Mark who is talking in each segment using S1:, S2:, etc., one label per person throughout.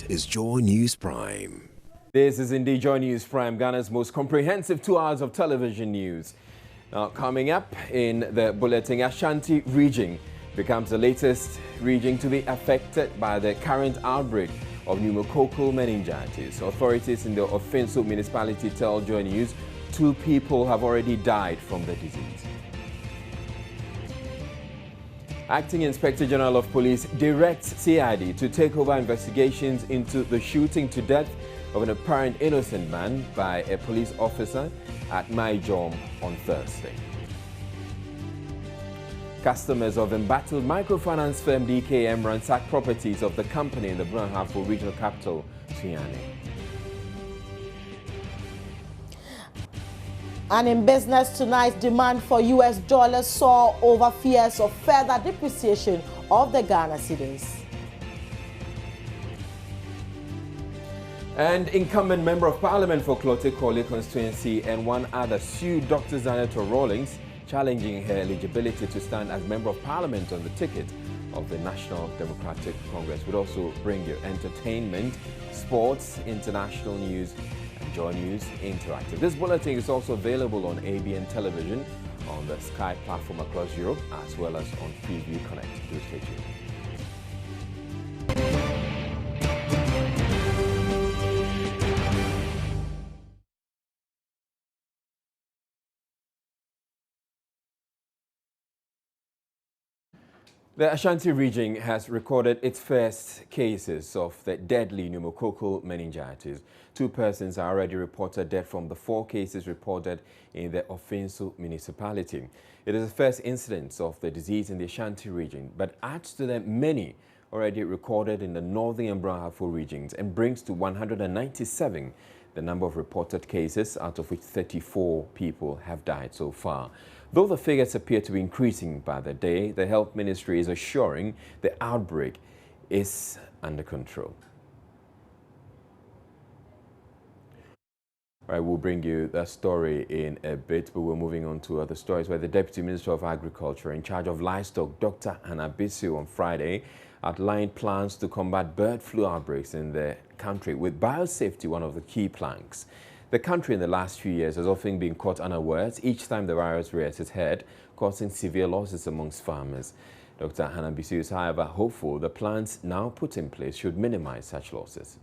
S1: is Joy News Prime.
S2: This is indeed Joy News Prime, Ghana's most comprehensive 2 hours of television news. Now, coming up in the bulletin, Ashanti region becomes the latest region to be affected by the current outbreak of pneumococcal meningitis. Authorities in the Ofinso municipality tell Joy News 2 people have already died from the disease. Acting Inspector General of Police directs CID to take over investigations into the shooting to death of an apparent innocent man by a police officer at Maijom on Thursday. Customers of embattled microfinance firm DKM ransacked properties of the company in the Brunhafo regional capital, Sunyani.
S3: And in business tonight, demand for US dollars soar over fears of further depreciation of the Ghana cedis.
S2: And incumbent Member of Parliament for Klote-Korle constituency and one other sued Dr. Zaneto Rawlings, challenging her eligibility to stand as Member of Parliament on the ticket of the National Democratic Congress. We'll also bring you entertainment, sports, international news, and Joy News Interactive. This bulletin is also available on ABN Television, on the Sky platform across Europe, as well as on Freeview Connect. Do stay tuned. The Ashanti region has recorded its first cases of the deadly pneumococcal meningitis. 2 persons are already reported dead from the 4 cases reported in the Ofinso municipality. It is the first incidence of the disease in the Ashanti region, but adds to them many already recorded in the northern and Brunhafo regions and brings to 197 the number of reported cases, out of which 34 people have died so far. Though the figures appear to be increasing by the day, the Health Ministry is assuring the outbreak is under control. All right, we'll bring you that story in a bit, but we're moving on to other stories where the Deputy Minister of Agriculture in charge of livestock, Dr. Hannah-Bissio, on Friday outlined plans to combat bird flu outbreaks in the country, with biosafety one of the key planks. The country in the last few years has often been caught unawares each time the virus rears its head, causing severe losses amongst farmers. Dr. Hannah-Bissio is, however, hopeful the plans now put in place should minimize such losses.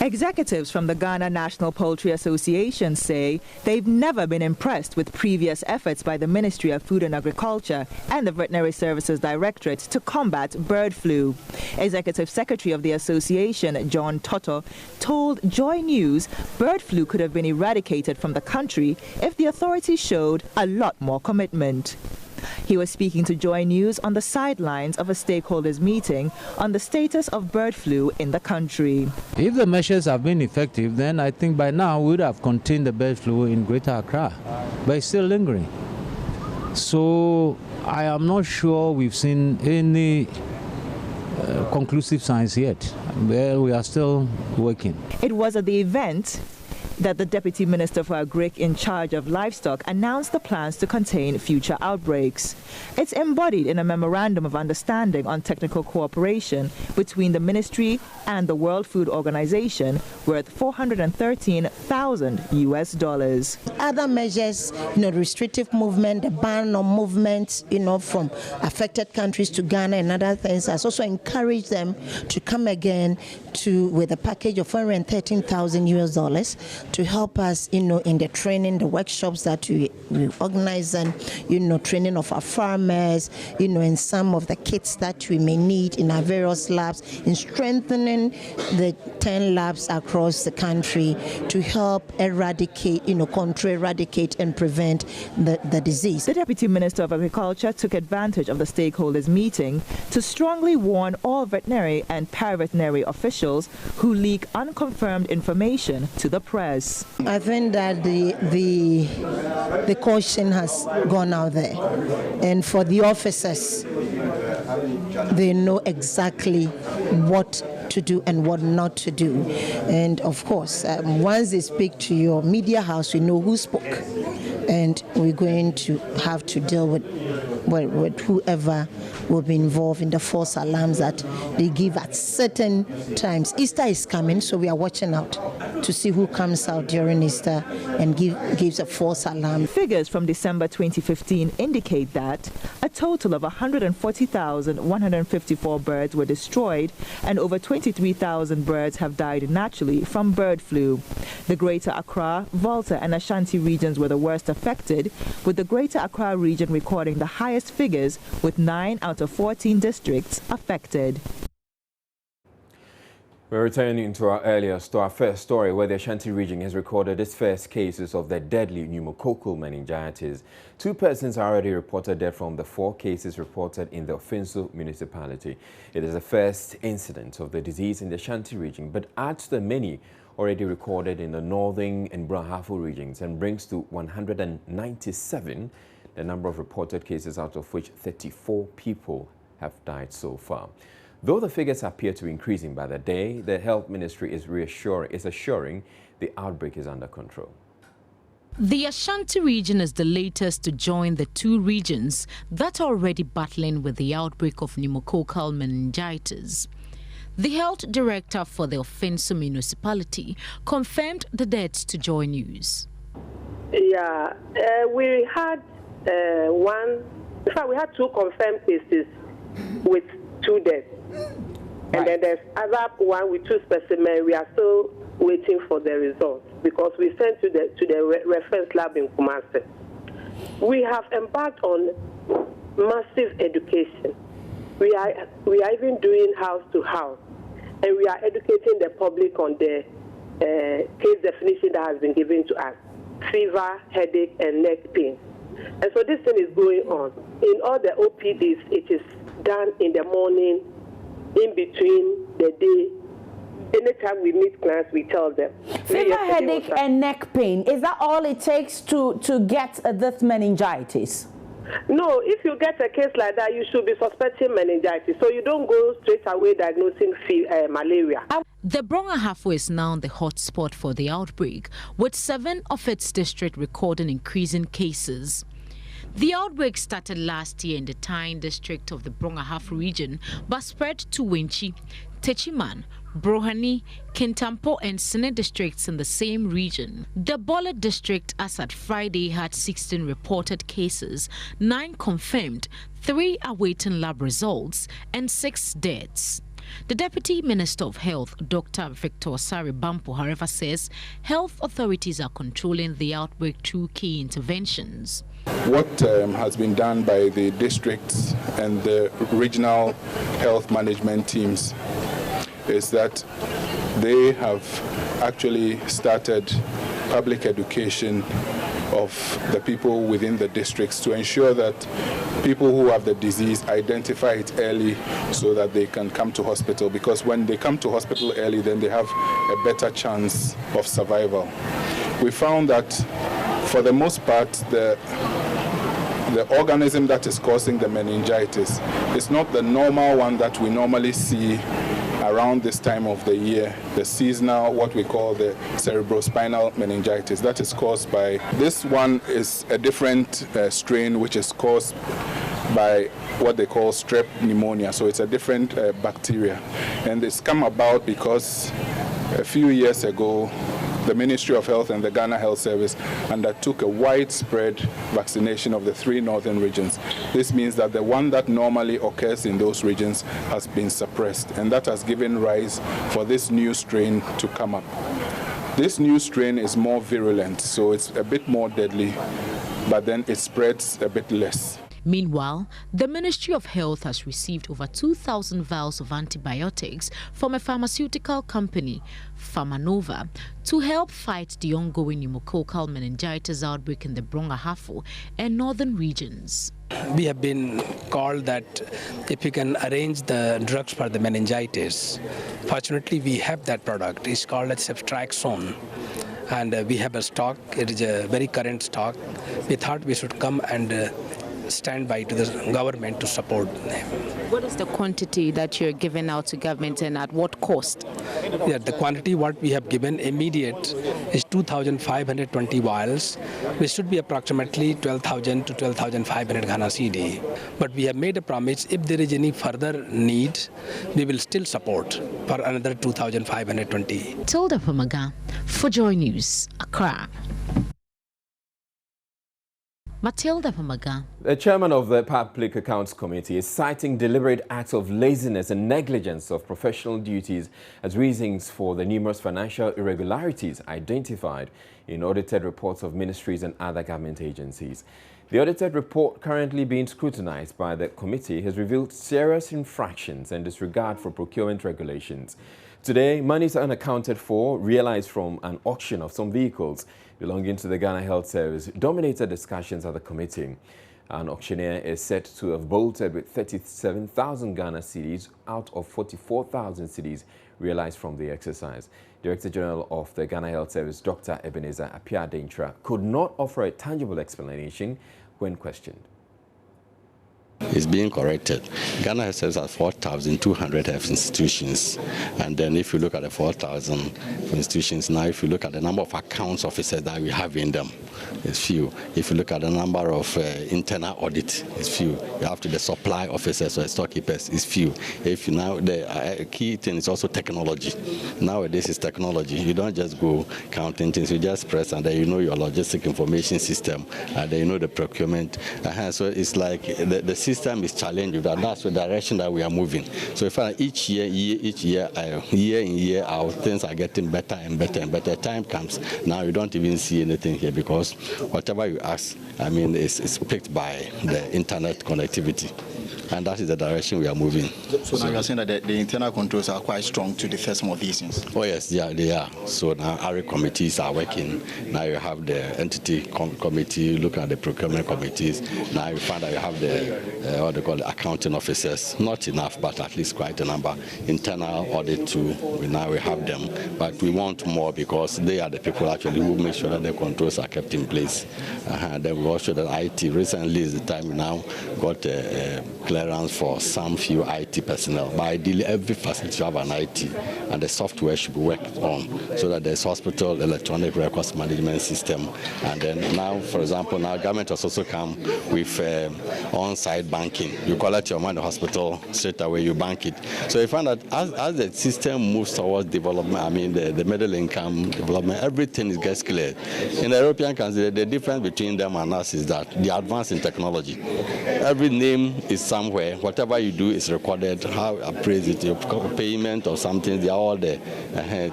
S4: Executives from the Ghana National Poultry Association say they've never been impressed with previous efforts by the Ministry of Food and Agriculture and the Veterinary Services Directorate to combat bird flu. Executive Secretary of the association, John Toto, told Joy News bird flu could have been eradicated from the country if the authorities showed a lot more commitment. He was speaking to Joy News on the sidelines of a stakeholders meeting on the status of bird flu in the country.
S5: If the measures have been effective, then I think by now we would have contained the bird flu in Greater Accra, but it's still lingering. So I am not sure we've seen any conclusive signs yet. Well, we are still working.
S4: It was at the event that the Deputy Minister for Agric in charge of livestock announced the plans to contain future outbreaks. It's embodied in a memorandum of understanding on technical cooperation between the ministry and the World Food Organization worth $413,000 US.
S6: Other measures, restrictive movement, the ban on movement, from affected countries to Ghana and other things, has also encouraged them to come again with a package of $413,000 US to help us, in the training, the workshops that we organize, and, training of our farmers, and some of the kits that we may need in our various labs, in strengthening the 10 labs across the country to help eradicate, eradicate and prevent the disease.
S4: The Deputy Minister of Agriculture took advantage of the stakeholders meeting to strongly warn all veterinary and paraveterinary officials who leak unconfirmed information to the press.
S6: I think that the caution has gone out there, and for the officers, they know exactly what to do and what not to do. And of course, once they speak to your media house, we know who spoke, and we're going to have to deal with with whoever will be involved in the false alarms that they give at certain times. Easter is coming, so we are watching out to see who comes out during Easter and gives a false alarm.
S4: Figures from December 2015 indicate that a total of 140,154 birds were destroyed and over 23,000 birds have died naturally from bird flu. The Greater Accra, Volta and Ashanti regions were the worst affected, with the Greater Accra region recording the highest figures with 9 out of 14 districts affected.
S2: We're returning to our first story, where the Ashanti region has recorded its first cases of the deadly pneumococcal meningitis. 2 persons are already reported dead from the 4 cases reported in the Ofinso municipality. It is the first incident of the disease in the Ashanti region, but adds to the many already recorded in the northern and Brahafo regions, and brings to 197 the number of reported cases, out of which 34 people have died so far. Though the figures appear to be increasing by the day, the Health Ministry is assuring the outbreak is under control.
S7: The Ashanti region is the latest to join the 2 regions that are already battling with the outbreak of pneumococcal meningitis. The health director for the Ofinso municipality confirmed the deaths to Joy News.
S8: Yeah, we had in fact, we had 2 confirmed cases with 2 deaths. And then there's other one with 2 specimens. We are still waiting for the results because we sent to the reference lab in Kumasi. We have embarked on massive education. We are even doing house to house, and we are educating the public on the case definition that has been given to us: fever, headache, and neck pain. And so this thing is going on. In all the OPDs, it is done in the morning, in between the day. Anytime we meet clients, we tell them.
S3: Fever, headache, and neck pain. Is that all it takes to get this meningitis?
S8: No, if you get a case like that, you should be suspecting meningitis. So you don't go straight away diagnosing malaria.
S7: The Brongahafo is now the hotspot for the outbreak, with 7 of its districts recording increasing cases. The outbreak started last year in the Tyne district of the Brongahafo region, but spread to Winchi, Techiman, Brohani, Kintampo and Sine districts in the same region. The Bola district, as at Friday, had 16 reported cases, 9 confirmed, 3 awaiting lab results, and 6 deaths. The Deputy Minister of Health, Dr. Victor Sari Bampo, however, says health authorities are controlling the outbreak through key interventions.
S9: What has been done by the districts and the regional health management teams is that they have actually started public education of the people within the districts to ensure that people who have the disease identify it early so that they can come to hospital, because when they come to hospital early, then they have a better chance of survival. We found that for the most part, the organism that is causing the meningitis is not the normal one that we normally see around this time of the year, the seasonal, what we call the cerebrospinal meningitis. That is caused by, this one is a different strain which is caused by what they call strep pneumonia. So it's a different bacteria. And it's come about because a few years ago, the Ministry of Health and the Ghana Health Service undertook a widespread vaccination of the 3 northern regions. This means that the one that normally occurs in those regions has been suppressed, and that has given rise for this new strain to come up. This new strain is more virulent, so it's a bit more deadly, but then it spreads a bit less.
S7: Meanwhile, the Ministry of Health has received over 2,000 vials of antibiotics from a pharmaceutical company, Pharmanova, to help fight the ongoing pneumococcal meningitis outbreak in the Brongahafo and northern regions.
S10: We have been called that if we can arrange the drugs for the meningitis. Fortunately, we have that product. It's called ceftriaxone. And we have a stock. It is a very current stock. We thought we should come and stand by to the government to support them.
S7: What is the quantity that you're giving out to government and at what cost?
S10: Yeah, the quantity what we have given immediate is 2,520 vials, which should be approximately 12,000 to 12,500 Ghana cedi. But we have made a promise, if there is any further need, we will still support for another 2,520.
S7: Tilda Pamaga for Joy News, Accra. Matilda Pamaga.
S2: The chairman of the Public Accounts Committee is citing deliberate acts of laziness and negligence of professional duties as reasons for the numerous financial irregularities identified in audited reports of ministries and other government agencies. The audited report currently being scrutinized by the committee has revealed serious infractions and disregard for procurement regulations. Today, monies unaccounted for, realized from an auction of some vehicles belonging to the Ghana Health Service, dominated discussions at the committee. An auctioneer is said to have bolted with 37,000 Ghana cedis out of 44,000 cedis realized from the exercise. Director General of the Ghana Health Service, Dr. Ebenezer Appiah-Dentra, could not offer a tangible explanation when questioned.
S11: Is being corrected. Ghana has 4,200 health institutions, and then if you look at the 4,000 institutions now, if you look at the number of accounts officers that we have in them, it's few. If you look at the number of internal audit, it's few. You have to the supply officers or storekeepers, it's few. If you now the key thing is also technology. Nowadays is technology. You don't just go counting things. You just press and then you know your logistic information system, and then you know the procurement. So it's like the system is challenging, and that's the direction that we are moving. So if each year in year out, things are getting better and better and better. Time comes now you don't even see anything here because whatever you ask, is picked by the internet connectivity. And that is the direction we are moving.
S12: So now you are saying that the internal controls are quite strong to deter some of these things?
S11: Oh yes, yeah, they are. So now our committees are working. Now you have the entity committee, look at the procurement committees. Now you find that you have the what they call the accounting officers. Not enough, but at least quite a number. Internal audit too. Now we have them, but we want more because they are the people actually who make sure that the controls are kept in place. Then we also the IT. Recently is the time we now got clearance for some few IT personnel. But ideally, every facility should have an IT, and the software should be worked on so that there's hospital electronic records management system. And then now, for example, now government has also come with on-site banking. You collect your money in the hospital, straight away you bank it. So you find that as the system moves towards development, the middle income development, everything gets clear. In the European countries, the difference between them and us is that they advance in technology. Every name is somewhere. Whatever you do is recorded. How you appraise it, your payment or something, they are all there.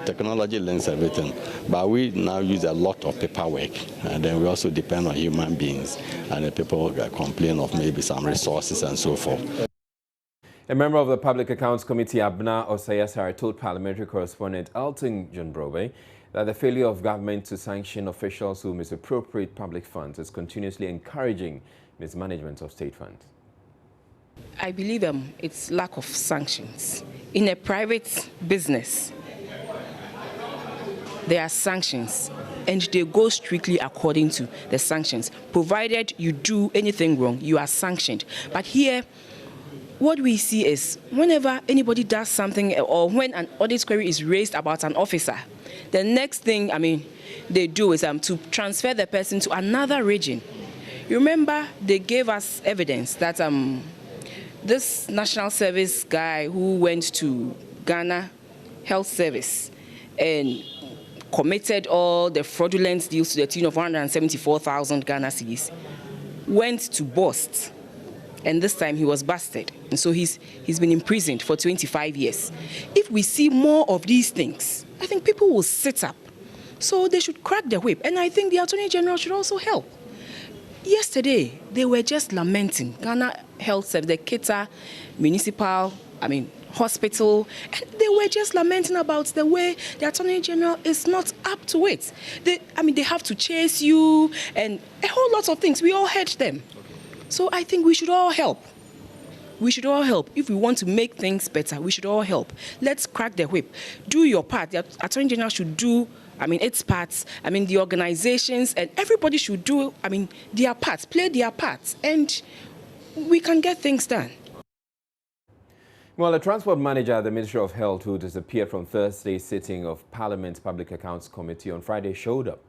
S11: Technology links everything. But we now use a lot of paperwork, and then we also depend on human beings. And the people complain of maybe some resources and so forth.
S2: A member of the Public Accounts Committee, Barima Osei Asare, told parliamentary correspondent Elton John Brobe that the failure of government to sanction officials who misappropriate public funds is continuously encouraging mismanagement of state funds.
S13: I believe it's lack of sanctions. In a private business, there are sanctions, and they go strictly according to the sanctions. Provided you do anything wrong, you are sanctioned. But here, what we see is whenever anybody does something or when an audit query is raised about an officer, the next thing they do is to transfer the person to another region. You remember they gave us evidence that this national service guy who went to Ghana Health Service and committed all the fraudulent deals to the tune of 174,000 Ghana cedis went to bust, and this time he was busted, and so he's been imprisoned for 25 years. If we see more of these things, I think people will sit up. So they should crack the whip, and I think the Attorney General should also help. Yesterday, they were just lamenting Ghana Health Service, the Kita Municipal, hospital, and they were just lamenting about the way the Attorney General is not up to it. They have to chase you and a whole lot of things. We all heard them. So I think we should all help. We should all help. If we want to make things better, we should all help. Let's crack the whip. Do your part. The Attorney General should do its parts. The organizations and everybody should do, their parts, play their parts. And we can get things done.
S2: Well, the transport manager at the Ministry of Health, who disappeared from Thursday's sitting of Parliament's Public Accounts Committee on Friday, showed up.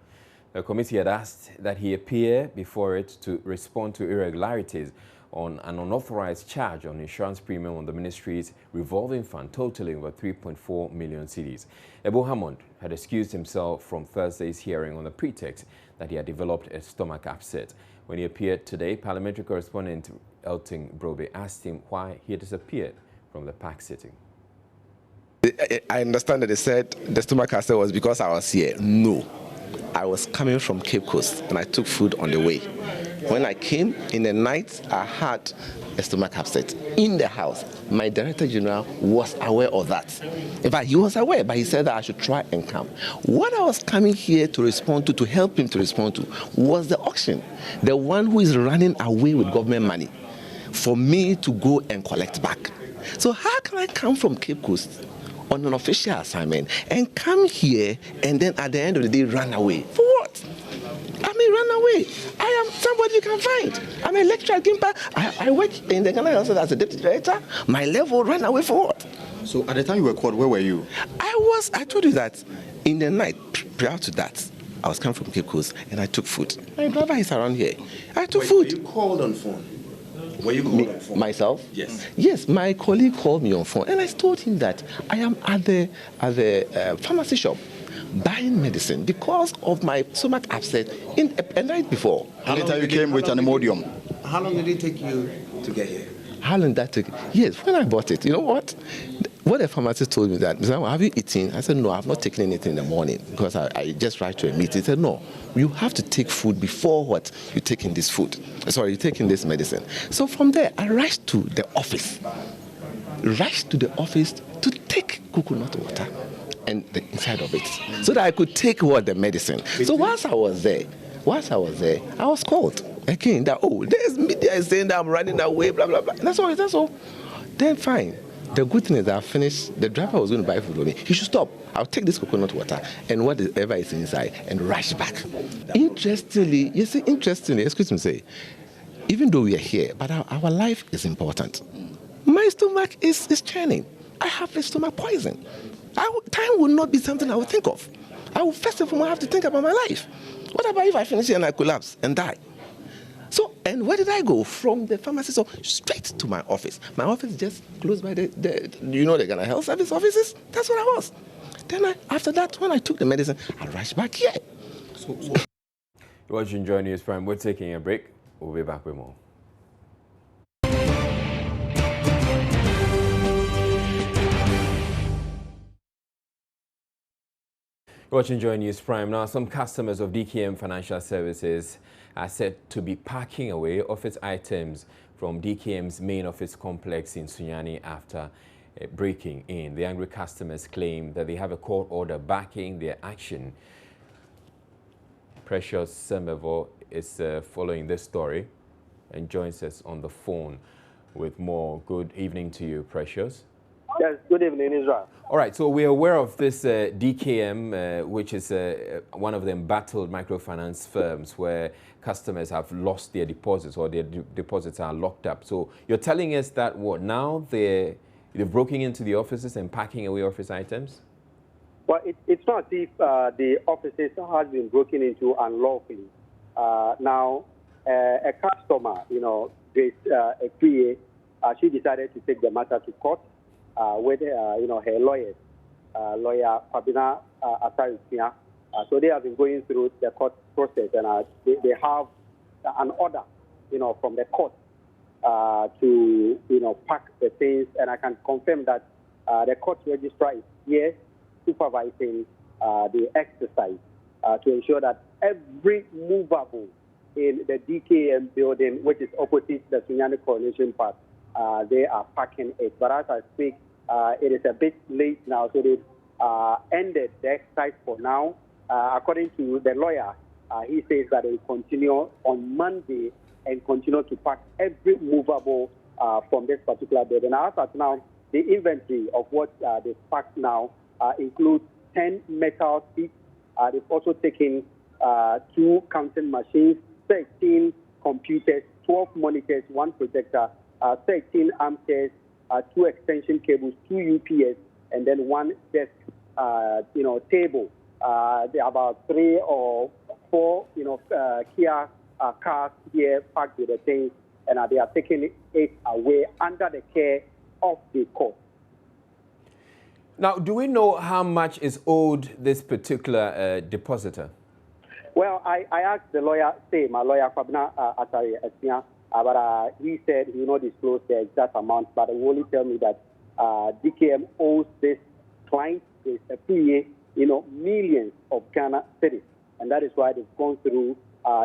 S2: The committee had asked that he appear before it to respond to irregularities on an unauthorized charge on insurance premium on the ministry's revolving fund totaling over 3.4 million cedis. Ebo Hammond had excused himself from Thursday's hearing on the pretext that he had developed a stomach upset. When he appeared today, parliamentary correspondent Elton Brobe asked him why he had disappeared from the PAC sitting.
S14: I understand that they said the stomach upset was because I was here. No. I was coming from Cape Coast and I took food on the way. When I came in the night, I had a stomach upset in the house. My Director General was aware of that. In fact, he was aware, but he said that I should try and come. What I was coming here to respond to help him to respond to, was the auction. The one who is running away with government money for me to go and collect back. So how can I come from Cape Coast on an official assignment and come here and then at the end of the day run away? For what? I mean, run away. I am somebody you can find. I'm a lecturer at Gimpa. I work in the Ghana Council as a deputy director. My level, run away for what?
S12: So at the time you were called, where were you?
S14: I told you that in the night prior to that, I was coming from Cape Coast and I took food. My driver is around here. I took food.
S12: Were you called on phone? Were you called on phone?
S14: Myself?
S12: Yes.
S14: Yes, my colleague called me on phone and I told him that I am at the pharmacy shop buying medicine because of my stomach upset a night before.
S12: And later you came with an Imodium.
S15: How long did it take you to get here?
S14: How long that took? Yes, when I bought it, you know what? What the pharmacist told me that, have you eaten? I said, no, I have not taken anything in the morning because I just arrived to a meeting. He said, no, you have to take food before what? You taking this food. Sorry, you're taking this medicine. So from there, I rushed to the office. Rushed to the office to take coconut water and the inside of it so that I could take the medicine. So whilst I was there, I was called again that, there's media saying that I'm running away, blah, blah, blah. That's all. Then fine. The good thing is that I finished, the driver was going to buy food for me. He should stop. I'll take this coconut water and whatever is inside and rush back. Interestingly, excuse me say, even though we are here, but our life is important. My stomach is churning. I have a stomach poison. Time will not be something I will think of. First of all, I have to think about my life. What about if I finish here and I collapse and die? So, and where did I go? From the pharmacy, so straight to my office. My office is just close by the Ghana Health Service offices. That's what I was. Then after that, when I took the medicine, I rushed back here.
S2: You're watching Joy News Prime. We're taking a break. We'll be back with more. Watching Joy News Prime. Now, some customers of DKM Financial Services are said to be packing away office items from DKM's main office complex in Sunyani after breaking in. The angry customers claim that they have a court order backing their action. Precious Semevo is following this story and joins us on the phone with more. Good evening to you, Precious.
S16: Yes, good evening, Israel.
S2: All right, so we're aware of this DKM, which is one of the embattled microfinance firms where customers have lost their deposits or their deposits are locked up. So you're telling us that now they're broken into the offices and packing away office items?
S16: Well, it's not as if the offices have been broken into unlawfully. Now, a customer, Grace Ekriye, she decided to take the matter to court. With her lawyers, lawyer Barima Osei Asare. So they have been going through the court process, and they have an order, from the court to pack the things. And I can confirm that the court registrar is here supervising the exercise to ensure that every movable in the DKM building, which is opposite the Sunyani Coronation Park, they are packing it. But as I speak, it is a bit late now, so they've ended the exercise for now. According to the lawyer, he says that they will continue on Monday and continue to pack every movable from this particular building. As of now, the inventory of what they've packed now includes 10 metal seats. They've also taken 2 counting machines, 13 computers, 12 monitors, 1 projector, 13 armchairs, 2 extension cables, 2 UPS, and then 1 desk, table. There are about 3 or 4, Kia cars here packed with the things, and they are taking it away under the care of the court.
S2: Now, do we know how much is owed this particular depositor?
S16: Well, I asked the lawyer, my lawyer, Barima Osei Asare, but he said he will not disclose the exact amount, but he will only tell me that DKM owes this client, this PA, millions of Ghana cedis, and that is why they've gone through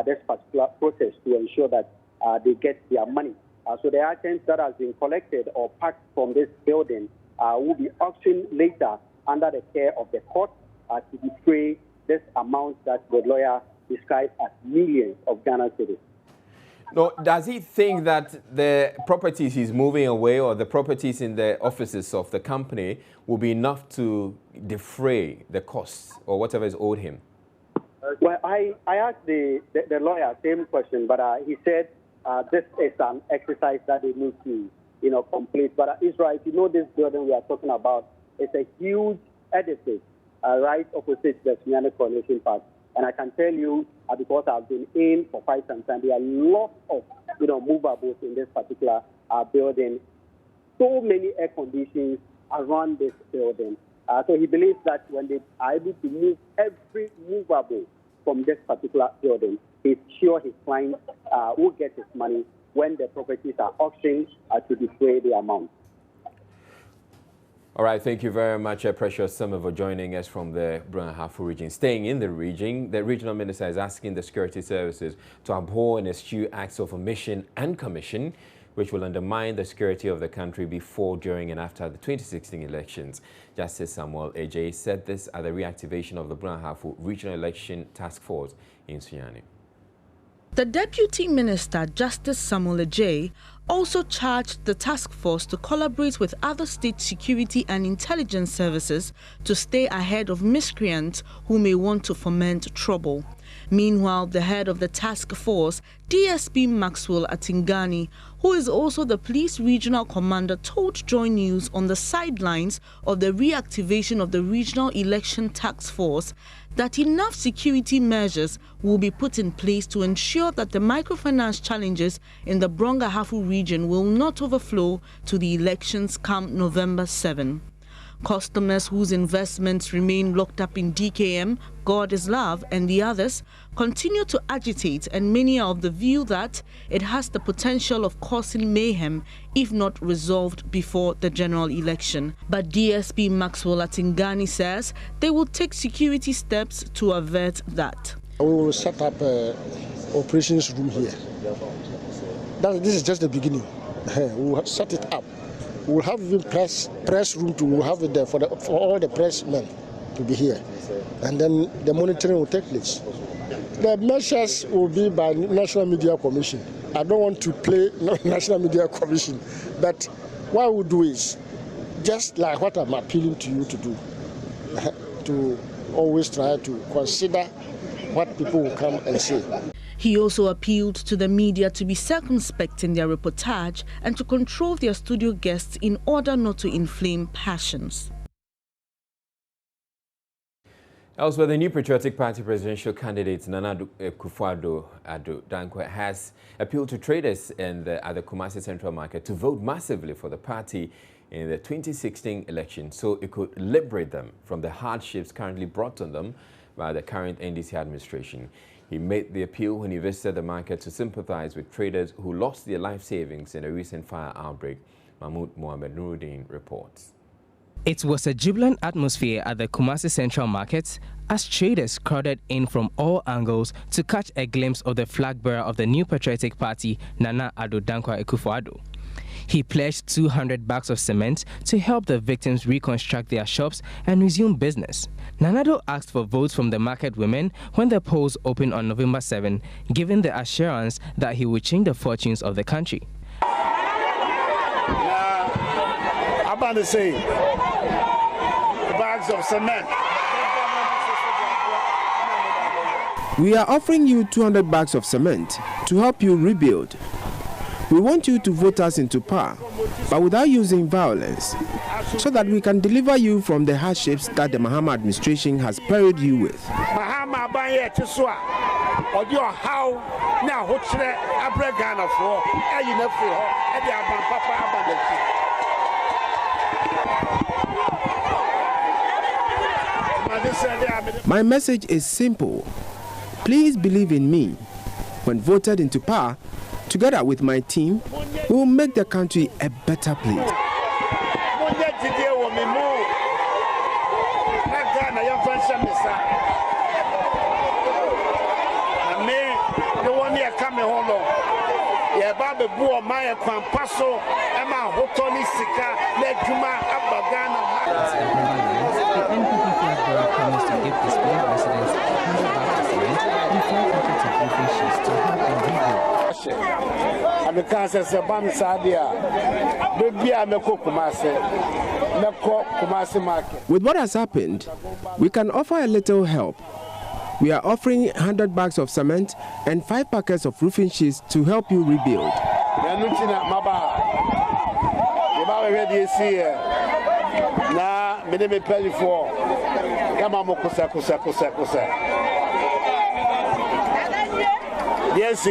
S16: this particular process to ensure that they get their money. So the items that has been collected or packed from this building will be auctioned later under the care of the court to defray this amount that the lawyer described as millions of Ghana cedis.
S2: No, does he think that the properties he's moving away or the properties in the offices of the company will be enough to defray the costs or whatever is owed him?
S16: Well, I asked the lawyer same question, but he said this is an exercise that they need to complete. But Israel, this building we are talking about is a huge edifice right opposite the Sunyani Coronation Park. And I can tell you, because I've been in for quite some time, there are lots of movables in this particular building. So many air conditions around this building. So he believes that when they are able to move every movable from this particular building, he's sure his client will get his money when the properties are auctioned to defray the amount.
S2: All right, thank you very much, Precious Summer, for joining us from the Brong-Ahafo region. Staying in the region, the regional minister is asking the security services to abhor and eschew acts of omission and commission, which will undermine the security of the country before, during, and after the 2016 elections. Justice Samuel Ejay said this at the reactivation of the Brong-Ahafo Regional Election Task Force in Sunyani.
S17: The Deputy Minister, Justice Samuel Ejay, also charged the task force to collaborate with other state security and intelligence services to stay ahead of miscreants who may want to foment trouble. Meanwhile, the head of the task force, DSP Maxwell Atingani, who is also the police regional commander, told Joy News on the sidelines of the reactivation of the regional election task force that enough security measures will be put in place to ensure that the microfinance challenges in the Brong-Ahafo region will not overflow to the elections come November 7. Customers whose investments remain locked up in DKM, God is Love, and the others continue to agitate, and many are of the view that it has the potential of causing mayhem if not resolved before the general election. But DSP Maxwell Atingani says they will take security steps to avert that.
S18: We will set up an operations room here. This is just the beginning. We will set it up. We will have even press room too. We will have it there for all the press men to be here, and then the monitoring will take place. The measures will be by National Media Commission. I don't want to play National Media Commission, but what we'll do is just like what I'm appealing to you to do, to always try to consider what people will come and say.
S17: He also appealed to the media to be circumspect in their reportage and to control their studio guests in order not to inflame passions.
S2: Elsewhere, the new Patriotic Party presidential candidate Nana Akufo-Addo Dankwa has appealed to traders at the Kumasi Central Market to vote massively for the party in the 2016 election so it could liberate them from the hardships currently brought on them by the current NDC administration. He made the appeal when he visited the market to sympathize with traders who lost their life savings in a recent fire outbreak. Mahmoud Mohamed Nuruddin reports.
S19: It was a jubilant atmosphere at the Kumasi Central Market as traders crowded in from all angles to catch a glimpse of the flag bearer of the new Patriotic Party, Nana Addo Dankwa Akufo-Addo. He pledged 200 bags of cement to help the victims reconstruct their shops and resume business. Nanado asked for votes from the market women when the polls opened on November 7, giving the assurance that he would change the fortunes of the country.
S20: I'm about to say, bags of cement.
S1: We are offering you 200 bags of cement to help you rebuild.
S21: We want you to vote us into power, but without using violence, so that we can deliver you from the hardships that the Mahama administration has buried you with. My message is simple. Please believe in me. When voted into power, together with my team, we will make the country a better place.
S19: Promised to give displaced residents 100 bags of cement and 4 packets of roofing sheets to help them
S21: rebuild. With what has happened, we can offer a little help. We are offering 100 bags of cement and 5 packets of roofing sheets to help you rebuild.
S20: Yes,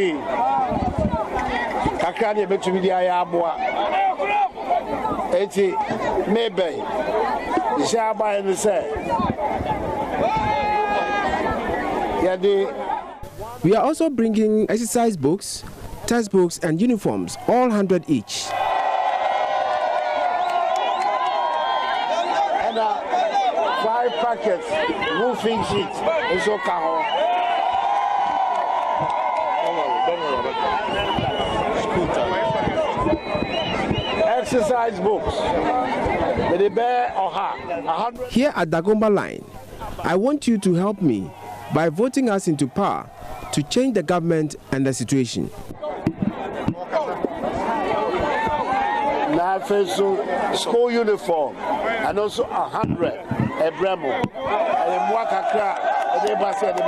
S20: Kakani between the Ayaboa. Eti maybe Shaba and the say.
S21: We are also bringing exercise books, textbooks, and uniforms, all 100 each.
S20: And 5 packets, roofing sheets, and so exercise books.
S21: Here at Dagomba Line, I want you to help me by voting us into power to change the government and the situation.
S20: School uniform and also 100 Ebremo and Mwakakra and Ebasi and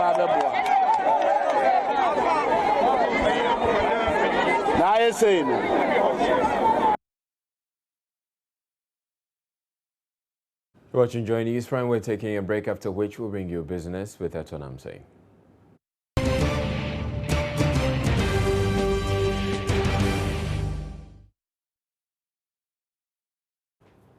S2: Watching Joy News Prime, we're taking a break, after which we'll bring you business with Etonam saying.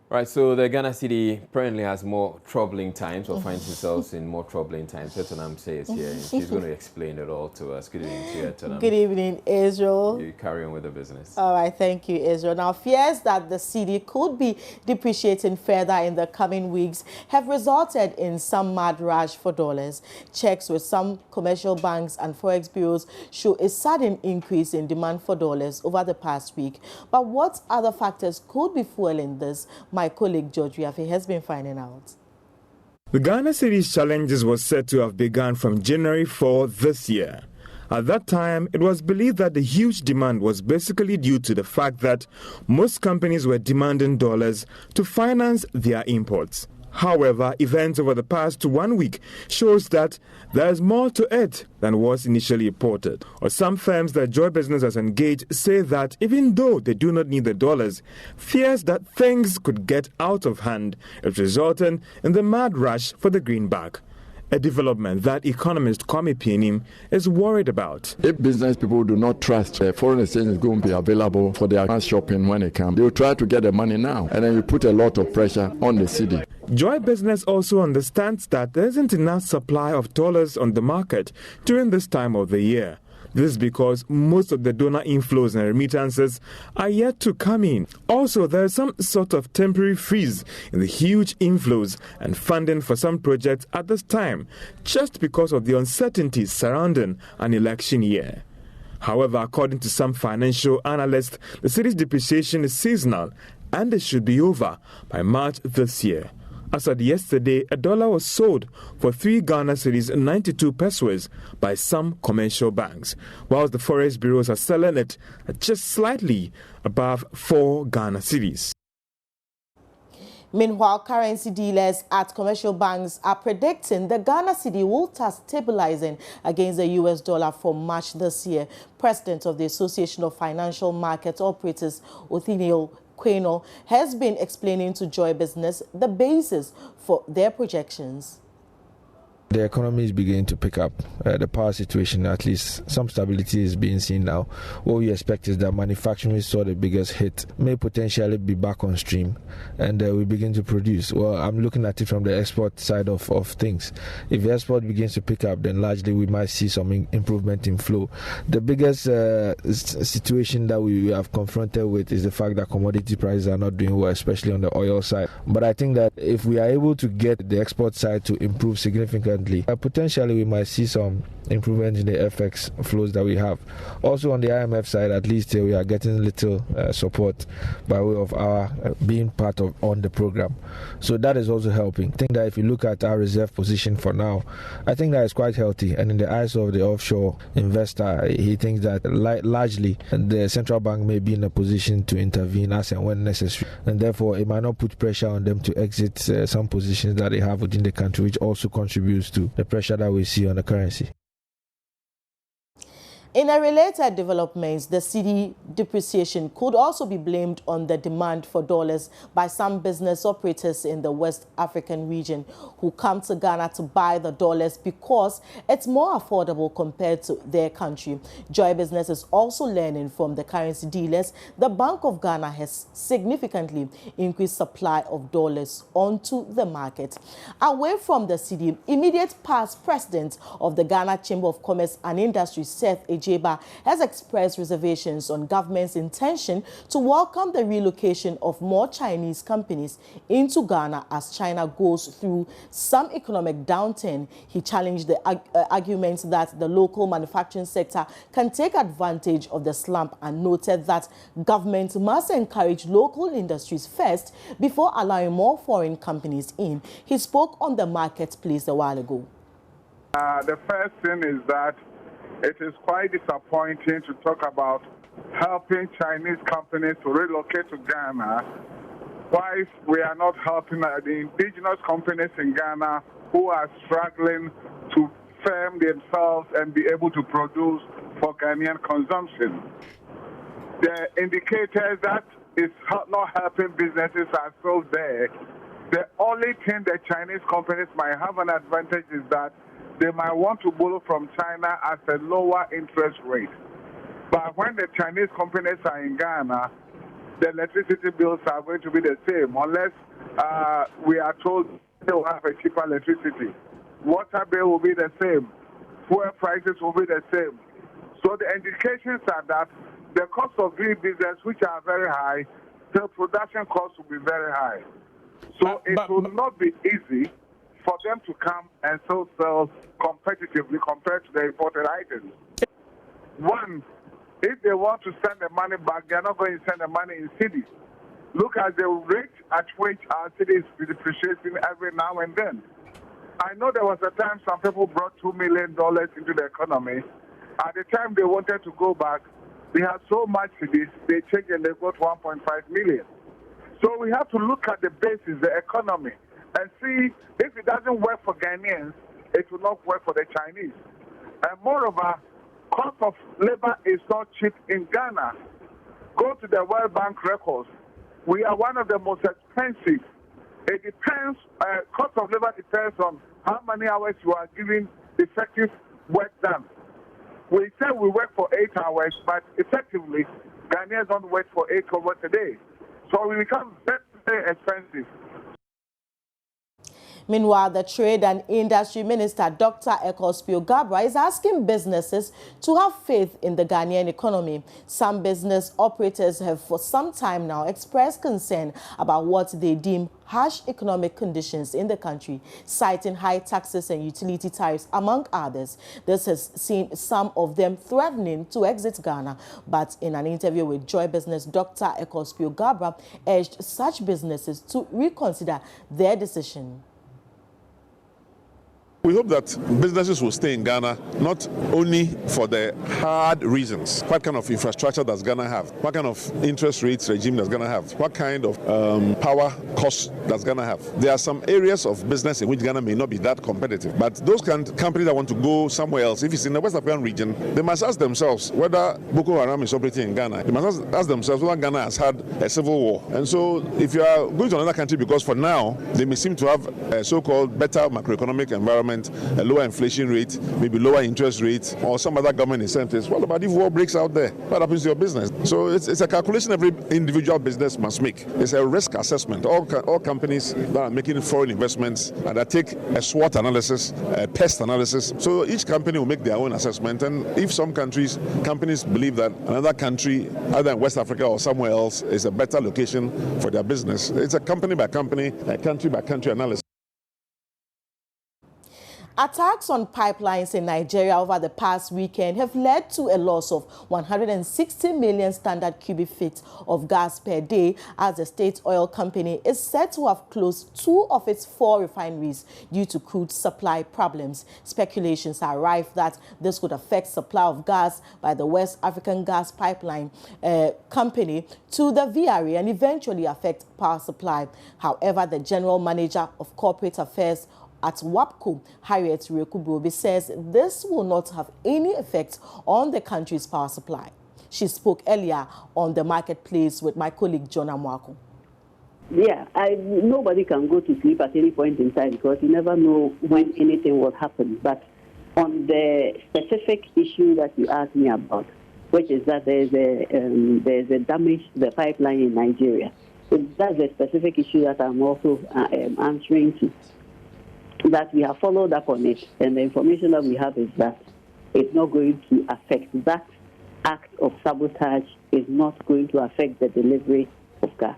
S2: Right, so the Ghana city apparently has more troubling times, or finds itself in more troubling times. Etonam says here, and she's going to explain it all to us. Good evening to you, Etonam.
S3: Good evening, Israel.
S2: You carry on with the business.
S3: All right, thank you, Israel. Now, fears that the cedi could be depreciating further in the coming weeks have resulted in some mad rush for dollars. Checks with some commercial banks and forex bureaus show a sudden increase in demand for dollars over the past week. But what other factors could be fueling this? My colleague George Riafe has been finding out.
S22: The Ghana city's challenges was said to have begun from January 4 this year. At that time, it was believed that the huge demand was basically due to the fact that most companies were demanding dollars to finance their imports. However, events over the past 1 week shows that there is more to it than was initially reported. Or some firms that Joy Business has engaged say that even though they do not need the dollars, fears that things could get out of hand is resulting in the mad rush for the greenback. A development that economist Kwame Pienim is worried about.
S23: If business people do not trust foreign exchange is going to be available for their mass shopping when they come, they will try to get the money now, and then you put a lot of pressure on the city.
S22: Joy Business also understands that there isn't enough supply of dollars on the market during this time of the year. This is because most of the donor inflows and remittances are yet to come in. Also, there is some sort of temporary freeze in the huge inflows and funding for some projects at this time, just because of the uncertainties surrounding an election year. However, according to some financial analysts, the city's depreciation is seasonal and it should be over by March this year. As of yesterday, a dollar was sold for 3 Ghana cedis 92 pesos by some commercial banks, whilst the forex bureaus are selling it at just slightly above 4 Ghana cedis.
S3: Meanwhile, currency dealers at commercial banks are predicting the Ghana cedi will start stabilizing against the US dollar from March this year. President of the Association of Financial Market Operators, Othinio Queno, has been explaining to Joy Business the basis for their projections.
S4: The economy is beginning to pick up. The power situation, at least some stability is being seen now. What we expect is that manufacturing saw the biggest hit, may potentially be back on stream, and we begin to produce. Well, I'm looking at it from the export side of things. If the export begins to pick up, then largely we might see some improvement in flow. The biggest situation that we have confronted with is the fact that commodity prices are not doing well, especially on the oil side. But I think that if we are able to get the export side to improve significantly, potentially we might see some improvement in the FX flows that we have. Also on the IMF side, at least we are getting little support by way of our being part of on the program. So that is also helping. I think that if you look at our reserve position for now, I think that is quite healthy. And in the eyes of the offshore investor, he thinks that largely the central bank may be in a position to intervene as and when necessary. And therefore, it might not put pressure on them to exit some positions that they have within the country, which also contributes to the pressure that we see on the currency.
S3: In a related development, the cedi depreciation could also be blamed on the demand for dollars by some business operators in the West African region who come to Ghana to buy the dollars because it's more affordable compared to their country. Joy Business is also learning from the currency dealers. The Bank of Ghana has significantly increased supply of dollars onto the market. Away from the cedi, immediate past president of the Ghana Chamber of Commerce and Industry, Seth has expressed reservations on government's intention to welcome the relocation of more Chinese companies into Ghana as China goes through some economic downturn. He challenged the argument that the local manufacturing sector can take advantage of the slump and noted that government must encourage local industries first before allowing more foreign companies in. He spoke on the marketplace a while ago.
S5: The first thing is that it is quite disappointing to talk about helping Chinese companies to relocate to Ghana, whilst we are not helping the indigenous companies in Ghana who are struggling to firm themselves and be able to produce for Ghanaian consumption. The indicators that is not helping businesses are still there. The only thing the Chinese companies might have an advantage is that they might want to borrow from China at a lower interest rate. But when the Chinese companies are in Ghana, the electricity bills are going to be the same, unless we are told they will have a cheaper electricity. Water bill will be the same. Fuel prices will be the same. So the indications are that the cost of doing business, which are very high, the production costs will be very high. So it will not be easy for them to come and still sell competitively compared to the imported items. One, if they want to send the money back, they're not going to send the money in cedis. Look at the rate at which our cedi is depreciating every now and then. I know there was a time some people brought $2 million into the economy. At the time they wanted to go back, they had so much cedis, they changed and they got 1.5 million. So we have to look at the basis, the economy, and see if it doesn't work for Ghanaians, it will not work for the Chinese. And moreover, cost of labor is not cheap in Ghana. Go to the World Bank records. We are one of the most expensive. It depends, cost of labor depends on how many hours you are giving effective work done. We say we work for 8 hours, but effectively, Ghanaians don't work for 8 hours a day. So we become very, very expensive.
S3: Meanwhile, the Trade and Industry Minister, Dr. Ekospio Gabra, is asking businesses to have faith in the Ghanaian economy. Some business operators have for some time now expressed concern about what they deem harsh economic conditions in the country, citing high taxes and utility tariffs, among others. This has seen some of them threatening to exit Ghana. But in an interview with Joy Business, Dr. Ekospio Gabra urged such businesses to reconsider their decision.
S6: We hope that businesses will stay in Ghana, not only for the hard reasons. What kind of infrastructure does Ghana have? What kind of interest rates regime does Ghana have? What kind of power costs does Ghana have? There are some areas of business in which Ghana may not be that competitive, but those companies that want to go somewhere else, if it's in the West African region, they must ask themselves whether Boko Haram is operating in Ghana. They must ask themselves whether Ghana has had a civil war. And so if you are going to another country because for now they may seem to have a so-called better macroeconomic environment, a lower inflation rate, maybe lower interest rates, or some other government incentives, what about if war breaks out there? What happens to your business? So it's a calculation every individual business must make. It's a risk assessment. All companies that are making foreign investments and that take a SWOT analysis, a pest analysis. So each company will make their own assessment. And if some companies believe that another country, either in West Africa or somewhere else, is a better location for their business, it's a company by company, a country by country analysis.
S3: Attacks on pipelines in Nigeria over the past weekend have led to a loss of 160 million standard cubic feet of gas per day, as the state oil company is said to have closed 2 of its 4 refineries due to crude supply problems. Speculations are rife that this could affect supply of gas by the West African Gas Pipeline Company to the VRA and eventually affect power supply. However, the General Manager of Corporate Affairs at WAPCO, Harriet Rekubuobi, says this will not have any effect on the country's power supply. She spoke earlier on the marketplace with my colleague John Amwako.
S8: Yeah, nobody can go to sleep at any point in time because you never know when anything will happen. But on the specific issue that you asked me about, which is that there's a damage to the pipeline in Nigeria, so that's a specific issue that I'm also answering to. That we have followed up on it, and the information that we have is that it's not going to affect, that act of sabotage is not going to affect the delivery of gas.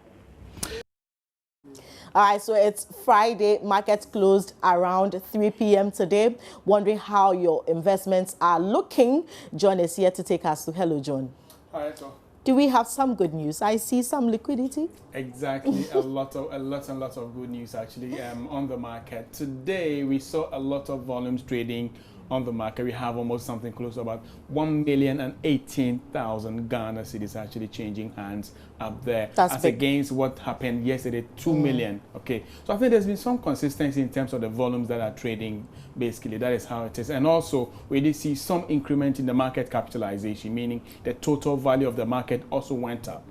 S3: All right, so it's Friday, markets closed around 3 p.m. today. Wondering how your investments are looking. John is here to take us to. Hello, John.
S9: Hi, Eto.
S3: Do we have some good news? I see some liquidity.
S9: Exactly, a lot of good news actually on the market. Today we saw a lot of volumes trading on the market. We have almost something close to about 1,018,000 Ghana cedis actually changing hands up there. That's as big. Against what happened yesterday, 2 million. Okay, so I think there's been some consistency in terms of the volumes that are trading. Basically, that is how it is. And also, we did see some increment in the market capitalization, meaning the total value of the market also went up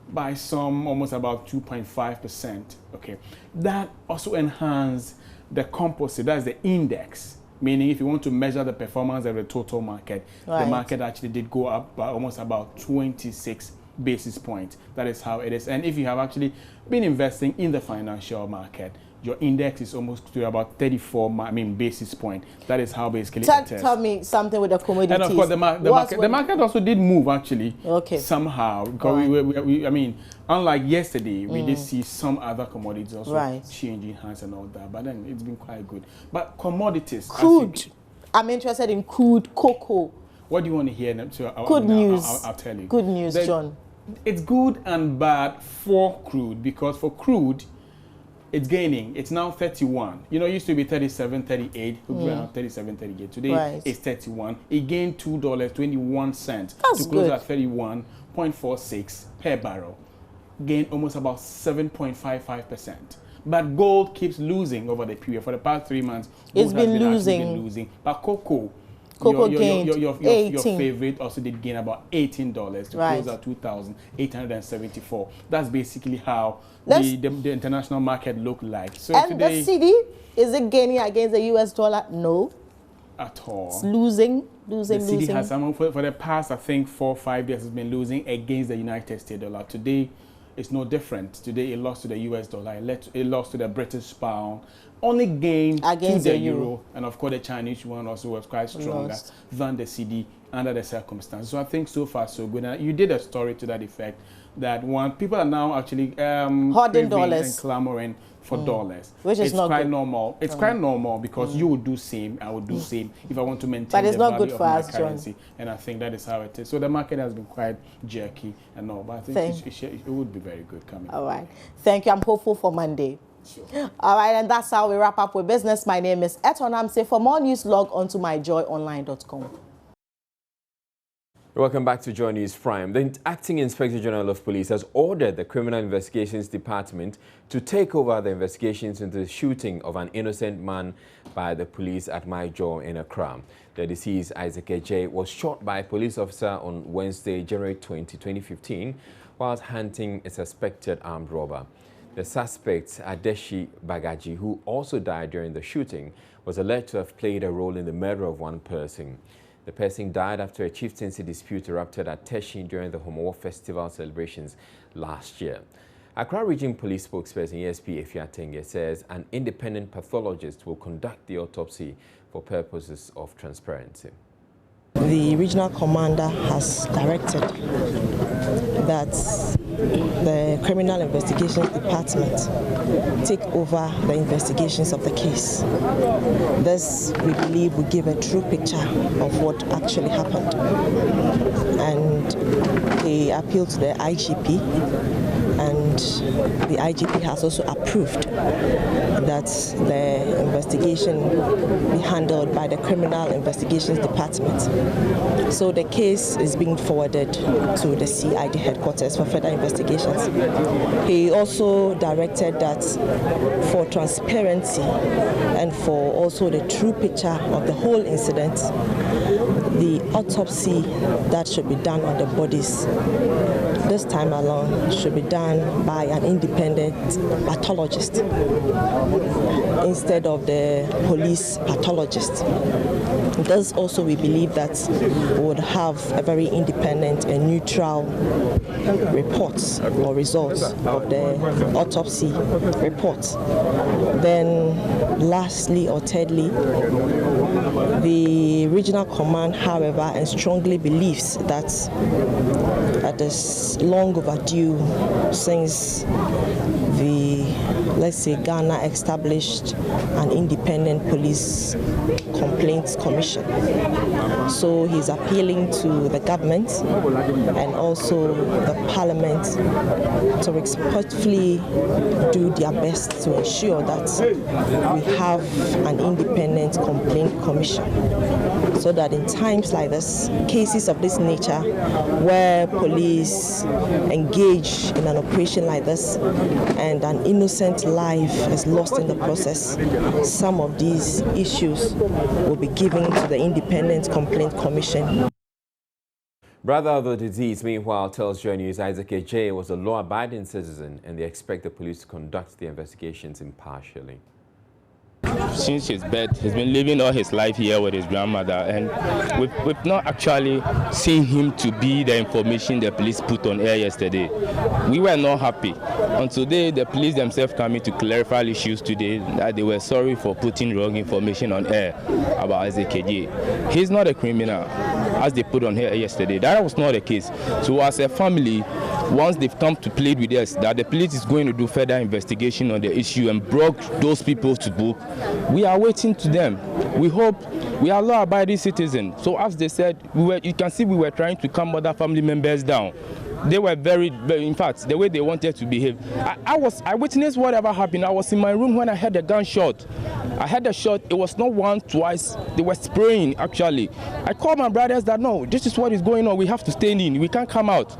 S9: by some almost about 2.5%. Okay, that also enhanced the composite, that's the index. Meaning, if you want to measure the performance of the total market, right, the market actually did go up by almost about 26 basis points. That is how it is. And if you have actually been investing in the financial market, your index is almost to about 34 basis points. That is how basically it is.
S3: Tell me something with the commodities.
S9: And of course, the market also did move actually somehow. Because right. Unlike yesterday, we did see some other commodities also changing hands and all that. But then it's been quite good. But commodities.
S3: Crude. I'm interested in crude, cocoa.
S9: What do you want to hear?
S3: Good news.
S9: I'll tell you.
S3: Good news, John.
S9: It's good and bad for crude, because for crude, it's gaining. It's now 31. You know, it used to be 37, 38. It would be around 37, 38. Today, it's 31. It gained $2.21 to close at 31.46 per barrel. Gained almost about 7.55%. But gold keeps losing over the period. For the past 3 months, gold has been losing. But cocoa gained your favorite also did gain about $18 to close at 2,874. That's basically how the international market looked like. So
S3: and
S9: today,
S3: the CD, is it gaining against the US dollar? No.
S9: At all.
S3: It's losing.
S9: The CD has for the past, I think, 4 or 5 years, has been losing against the United States dollar. Today, it's no different. Today, it lost to the US dollar. It lost to the British pound. Only gained against the euro. And of course, the Chinese yuan also was quite stronger than the CD under the circumstances. So I think so far so good. And you did a story to that effect that people are now actually
S3: hoarding dollars
S9: and clamoring for dollars,
S3: which is not
S9: quite
S3: good.
S9: normal. It's quite normal because you would do same, I would do same if I want to maintain the value of my currency. And I think that is how it is. So the market has been quite jerky and all, but I think it would be very good coming.
S3: All right. Thank you. I'm hopeful for Monday. All right, and that's how we wrap up with business. My name is Eton Amse. For more news, log on to myjoyonline.com.
S2: Welcome back to Joy News Prime. The Acting Inspector General of Police has ordered the Criminal Investigations Department to take over the investigations into the shooting of an innocent man by the police at Myjoy in Accra. The deceased, Isaac Ejay, was shot by a police officer on Wednesday, January 20, 2015, whilst hunting a suspected armed robber. The suspect, Adeshi Bagaji, who also died during the shooting, was alleged to have played a role in the murder of one person. The person died after a chieftaincy dispute erupted at Teshin during the Homowo Festival celebrations last year. Accra Region Police spokesperson ESP Efiatenge says an independent pathologist will conduct the autopsy for purposes of transparency.
S7: The regional commander has directed that the Criminal Investigations Department take over the investigations of the case. This, we believe, will give a true picture of what actually happened. And they appeal to the IGP, and the IGP has also approved that the investigation be handled by the Criminal Investigations Department. So the case is being forwarded to the CID headquarters for further investigations. He also directed that for transparency and for also the true picture of the whole incident, the autopsy that should be done on the bodies this time along should be done by an independent pathologist instead of the police pathologist. Thus also we believe that would have a very independent and neutral reports or results of the autopsy reports. Then lastly or thirdly, the regional command, however, and strongly believes that it is long overdue since let's say Ghana established an independent police complaints commission. So he's appealing to the government and also the parliament to respectfully do their best to ensure that we have an independent complaint commission, so that in times like this, cases of this nature where police engage in an operation like this and an innocent life is lost in the process, some of these issues will be given to the Independent Complaint Commission.
S2: Brother of the deceased, meanwhile, tells Joy News Isaac Ejay was a law-abiding citizen and they expect the police to conduct the investigations impartially.
S10: Since his birth, he's been living all his life here with his grandmother, and we've not actually seen him to be the information the police put on air yesterday. We were not happy. On today, the police themselves coming to clarify issues today that they were sorry for putting wrong information on air about Isaac Ejay. He's not a criminal, as they put on air yesterday. That was not the case. So as a family, once they've come to plead with us that the police is going to do further investigation on the issue and brought those people to book, we are waiting to them. We hope we are law-abiding citizens. So as they said, you can see we were trying to calm other family members down. They were very, in fact, the way they wanted to behave. I witnessed whatever happened. I was in my room when I heard the gunshot. I heard the shot. It was not once, twice. They were spraying, actually. I called my brothers that, no, this is what is going on. We have to stay in. We can't come out.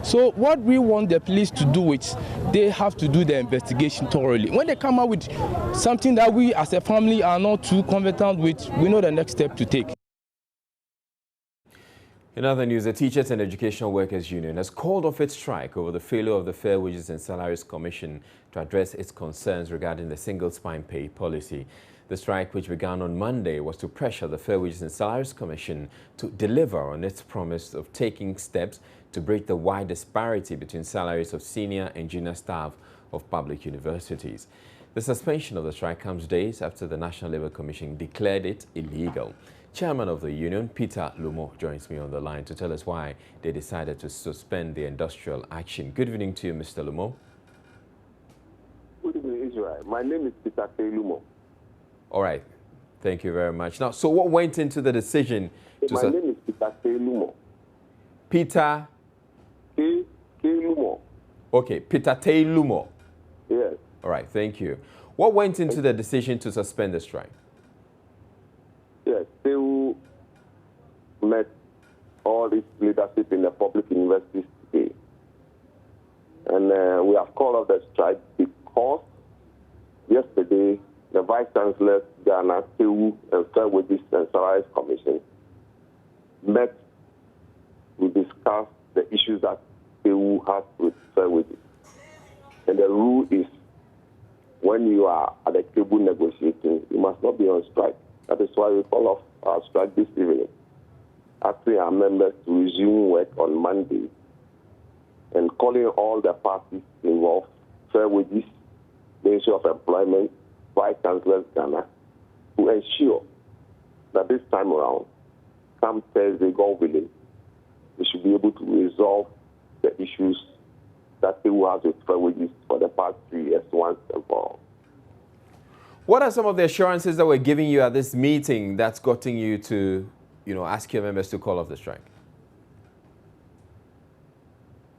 S10: So what we want the police to do is they have to do the investigation thoroughly. When they come out with something that we as a family are not too confident with, we know the next step to take.
S2: In other news, the Teachers and Educational Workers Union has called off its strike over the failure of the Fair Wages and Salaries Commission to address its concerns regarding the single spine pay policy. The strike, which began on Monday, was to pressure the Fair Wages and Salaries Commission to deliver on its promise of taking steps to break the wide disparity between salaries of senior and junior staff of public universities. The suspension of the strike comes days after the National Labour Commission declared it illegal. Chairman of the union, Peter Lumo, joins me on the line to tell us why they decided to suspend the industrial action. Good evening to you, Mr. Lumo.
S11: Good evening, Israel. My name is Peter Lumo.
S2: All right. Thank you very much. Now, so what went into the decision to...
S11: My name is Peter Lumo.
S2: Peter...
S11: Lumo.
S2: Okay, Peter Lumo.
S11: Yes.
S2: All right, thank you. What went into the decision to suspend the strike?
S11: Yes, they met all its leadership in the public universities today. And we have called off the strike because yesterday the Vice Chancellor, Ghana, TEU, and Fair Wages and Salaries Commission met to discuss the issues that TEU has with fair wages. And the rule is when you are at the table negotiating, you must not be on strike. That is why we call off our strike this evening, asking our members to resume work on Monday and calling all the parties involved, Fair Wages, Ministry of Employment, Vice Chancellor Ghana, to ensure that this time around, come Thursday, God willing, we should be able to resolve the issues that they will have with Fair Wages for the past 3 years once and for all.
S2: What are some of the assurances that we're giving you at this meeting that's gotten you to, ask your members to call off the strike?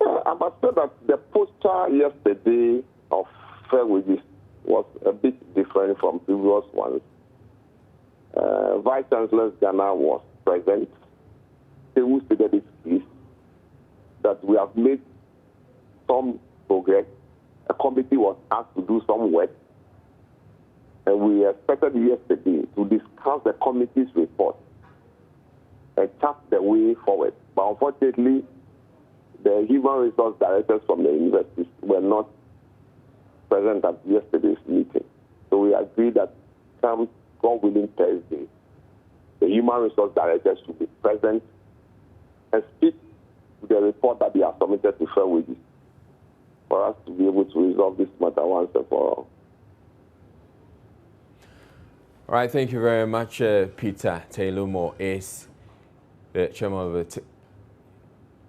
S11: I must say that the poster yesterday of Fair Wages was a bit different from previous ones. Vice Chancellor Ghana was present. They will stated this piece that we have made some progress. A committee was asked to do some work, and we expected yesterday to discuss the committee's report and chart the way forward. But unfortunately, the human resource directors from the universities were not present at yesterday's meeting. So we agreed that come God willing Thursday, the human resource directors should be present and speak to the report that they have submitted to Fair Wages for us to be able to resolve this matter once and for all.
S2: All right, thank you very much. Peter Tailumo is the chairman of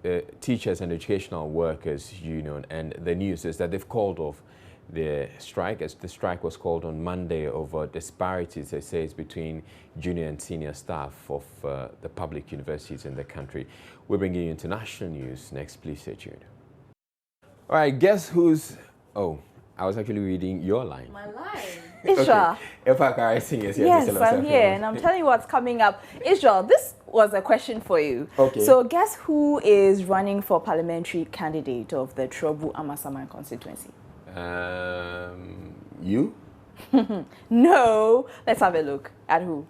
S2: the Teachers and Educational Workers Union, and the news is that they've called off the strike, as the strike was called on Monday over disparities, they say, between junior and senior staff of the public universities in the country. We're bringing you international news next. Please stay tuned. All right, guess who's... Oh, I was actually reading your line.
S12: My line? Israel.
S2: Okay.
S12: Yes, I'm here, and I'm telling you what's coming up. Israel, this was a question for you.
S2: Okay.
S12: So guess who is running for parliamentary candidate of the Trobu Amasaman constituency?
S2: You?
S12: No. Let's have a look at who.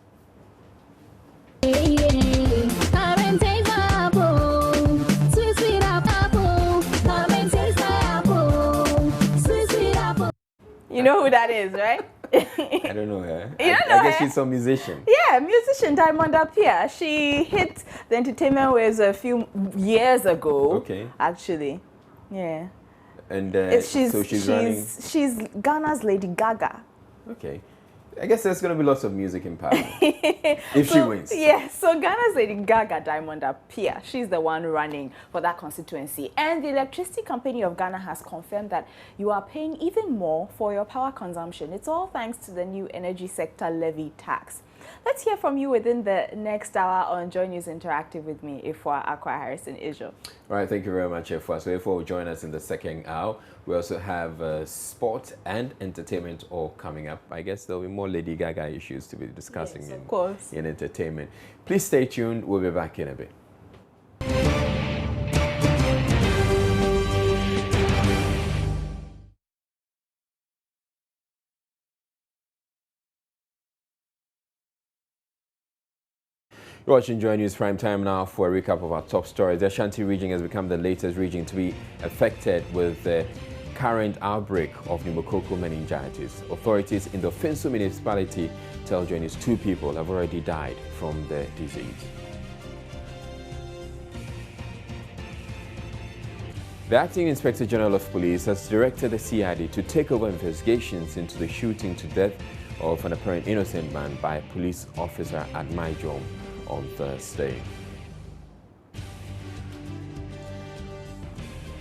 S12: You know who that is, right?
S2: I don't know her.
S12: You don't know
S2: I guess
S12: her?
S2: she's some musician.
S12: Yeah, musician Diamond Apia. She hit the entertainment waves a few years ago.
S2: Okay.
S12: Actually, yeah.
S2: And
S12: so
S2: she's running.
S12: She's Ghana's Lady Gaga.
S2: Okay. I guess there's going to be lots of music in Paris if she wins.
S12: Yes, so Ghana's Lady Gaga Diamond Apia, she's the one running for that constituency. And the Electricity Company of Ghana has confirmed that you are paying even more for your power consumption. It's all thanks to the new energy sector levy tax. Let's hear from you within the next hour on Joy News Interactive with me, Ifwa Akwa Harrison Israel.
S2: All right, thank you very much, Ifwa. So Ifwa will join us in the second hour. We also have sport and entertainment all coming up. I guess there'll be more Lady Gaga issues to be discussing in entertainment. Please stay tuned. We'll be back in a bit. You're watching Joy News Prime Time now for a recap of our top stories. The Ashanti region has become the latest region to be affected with the current outbreak of pneumococcal meningitis. Authorities in the Finso municipality tell Joy News 2 people have already died from the disease. The Acting Inspector General of Police has directed the CID to take over investigations into the shooting to death of an apparent innocent man by a police officer at Maijom on Thursday.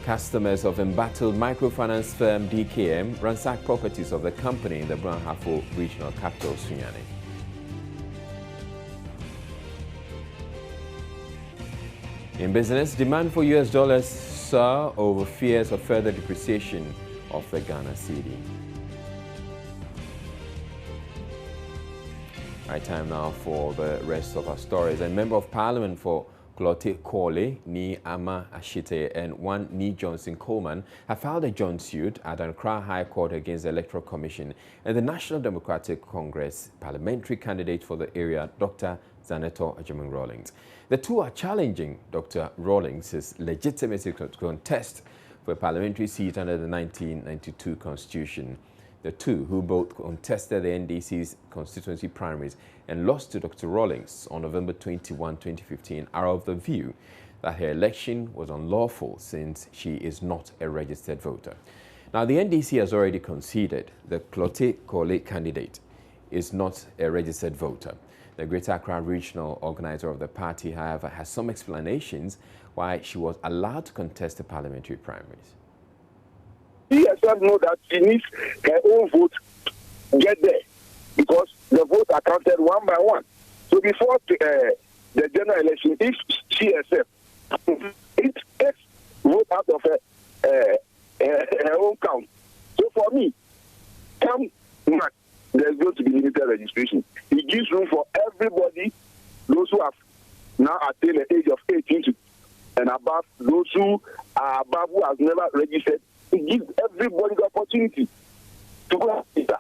S2: Customers of embattled microfinance firm DKM ransacked properties of the company in the Branhafo regional capital, Sunyani. In business, demand for US dollars soar over fears of further depreciation of the Ghana cedi. Right, time now for the rest of our stories. And Member of Parliament for Klote Kole, Ni Ama Ashite, and one Ni Johnson Coleman have filed a joint suit at Accra High Court against the Electoral Commission and the National Democratic Congress parliamentary candidate for the area, Dr. Zaneto Ajimon-Rawlings. The two are challenging Dr. Rawlings' legitimacy to contest for a parliamentary seat under the 1992 Constitution. The two, who both contested the NDC's constituency primaries and lost to Dr. Rawlings on November 21, 2015, are of the view that her election was unlawful since she is not a registered voter. Now, the NDC has already conceded the Klote Kole candidate is not a registered voter. The Greater Accra regional organizer of the party, however, has some explanations why she was allowed to contest the parliamentary primaries.
S13: She herself knows that she needs her own vote to get there because the votes are counted one by one. So before the general election, if she herself takes vote out of her own count. So for me, come March, there's going to be limited registration. It gives room for everybody, those who have now attained the age of 18 and above, those who are above who have never registered. It gives everybody the opportunity to go after.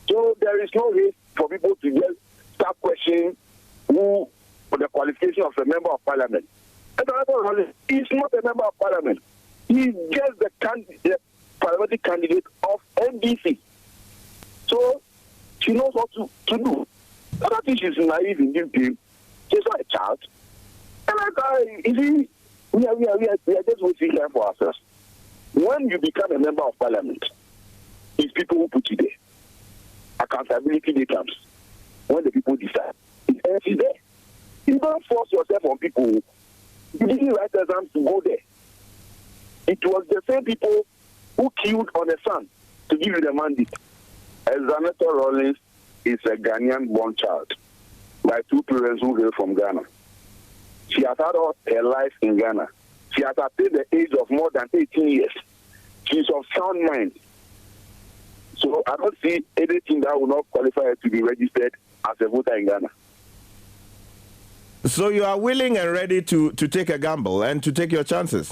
S13: So there is no haste for people to just start questioning who for the qualification of a member of parliament. He's not a member of parliament. He's just the parliamentary candidate of NDC. So she knows what to do. I don't think she's naive in this game. She's not a child. And we are just wasting time for ourselves. When you become a member of parliament, it's people who put you there. Accountability becomes when the people decide. It's there. You don't force yourself on people. You didn't write exams to go there. It was the same people who killed on the son to give you the mandate. Zaneto Rawlings is a Ghanaian-born child by two parents who hail from Ghana. She has had all her life in Ghana. She has attained the age of more than 18 years. She is of sound mind. So I don't see anything that will not qualify her to be registered as a voter in Ghana.
S14: So you are willing and ready to take a gamble and to take your chances?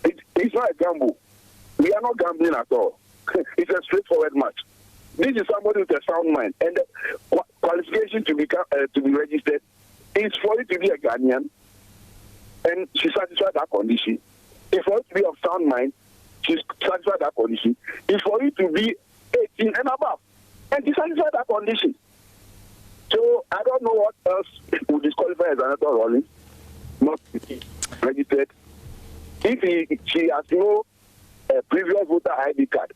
S13: It's not a gamble. We are not gambling at all. It's a straightforward match. This is somebody with a sound mind. And the qualification to be registered is for you to be a Ghanaian, and she satisfied that condition. If for you to be of sound mind, she satisfied that condition. If for you to be 18 and above, and she satisfied that condition. So I don't know what else would disqualify as another Rawlings not to be registered. If she has no previous voter ID card,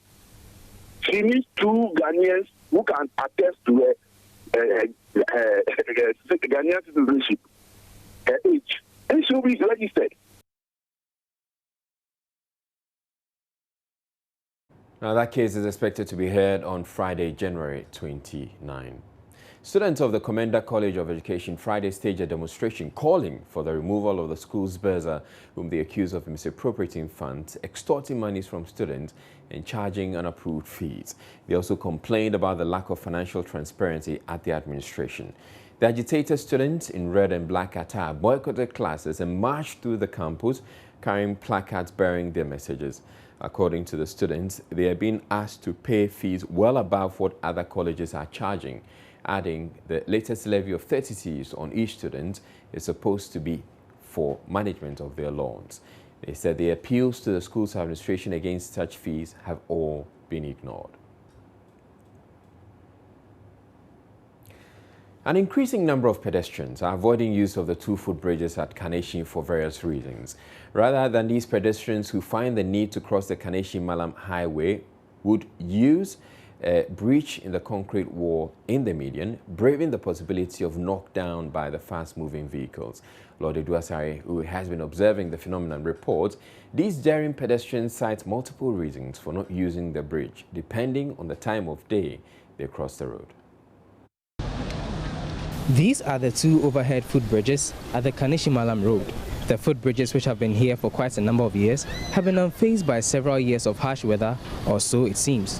S13: she needs two Ghanaians who can attest to Ghanaian citizenship, her age, and she will be registered.
S2: Now, that case is expected to be heard on Friday, January 29. Students of the Commander College of Education Friday staged a demonstration calling for the removal of the school's bursar, whom they accuse of misappropriating funds, extorting monies from students, and charging unapproved fees. They also complained about the lack of financial transparency at the administration. The agitated students in red and black attire boycotted classes and marched through the campus carrying placards bearing their messages. According to the students, they are being asked to pay fees well above what other colleges are charging, adding the latest levy of 30 Cs on each student is supposed to be for management of their loans. They said the appeals to the school's administration against such fees have all been ignored. An increasing number of pedestrians are avoiding use of the two footbridges at Kaneshie for various reasons. Rather than these pedestrians who find the need to cross the Kaneshie-Malam Highway would use a breach in the concrete wall in the median, braving the possibility of knockdown by the fast-moving vehicles. Lord Asare, who has been observing the phenomenon, reports these daring pedestrians cite multiple reasons for not using the bridge, depending on the time of day they cross the road.
S19: These are the two overhead footbridges at the Kaneshie-Malam Road. The footbridges, which have been here for quite a number of years, have been unfazed by several years of harsh weather, or so it seems.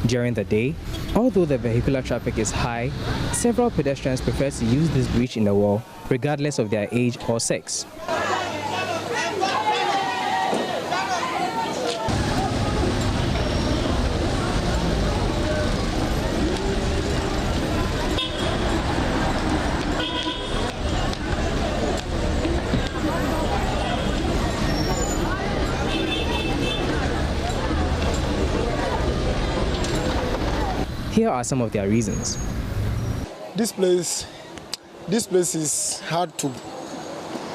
S19: During the day, although the vehicular traffic is high, several pedestrians prefer to use this breach in the wall, regardless of their age or sex. Here are some of their reasons.
S15: This place is hard to